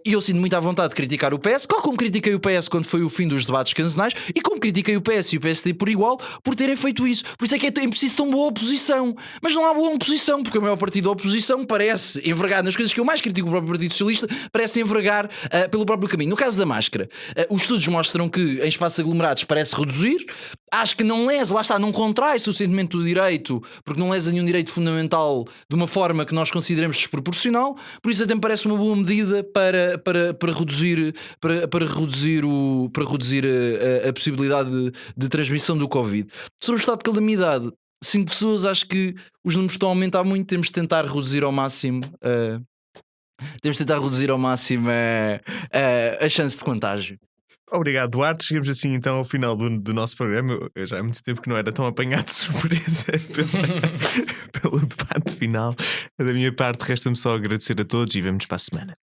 eu sinto muito à vontade de criticar o PS, como critiquei o PS quando foi o fim dos debates quinzenais, e como critiquei o PS e o PSD por igual por terem feito isso. Por isso é que é preciso tão boa oposição. Mas não há boa oposição, porque o maior partido da oposição parece envergar nas coisas que eu mais critico o próprio Partido Socialista, parece envergar pelo próprio caminho. No caso da máscara, os estudos mostram que em espaços aglomerados parece reduzir. Acho que não lesa, lá está, não contrai suficientemente o direito, porque não lesa nenhum direito fundamental de uma forma que nós consideremos desproporcional. Por isso até me parece uma boa medida para reduzir a possibilidade de transmissão do Covid. Sobre o estado de calamidade, 5 pessoas, acho que os números estão a aumentar muito. Temos de tentar reduzir ao máximo a chance de contágio. Obrigado, Duarte. Chegamos assim então ao final do nosso programa. Eu já há muito tempo que não era tão apanhado de surpresa pelo debate final. Da minha parte, resta-me só agradecer a todos e vemo-nos para a semana.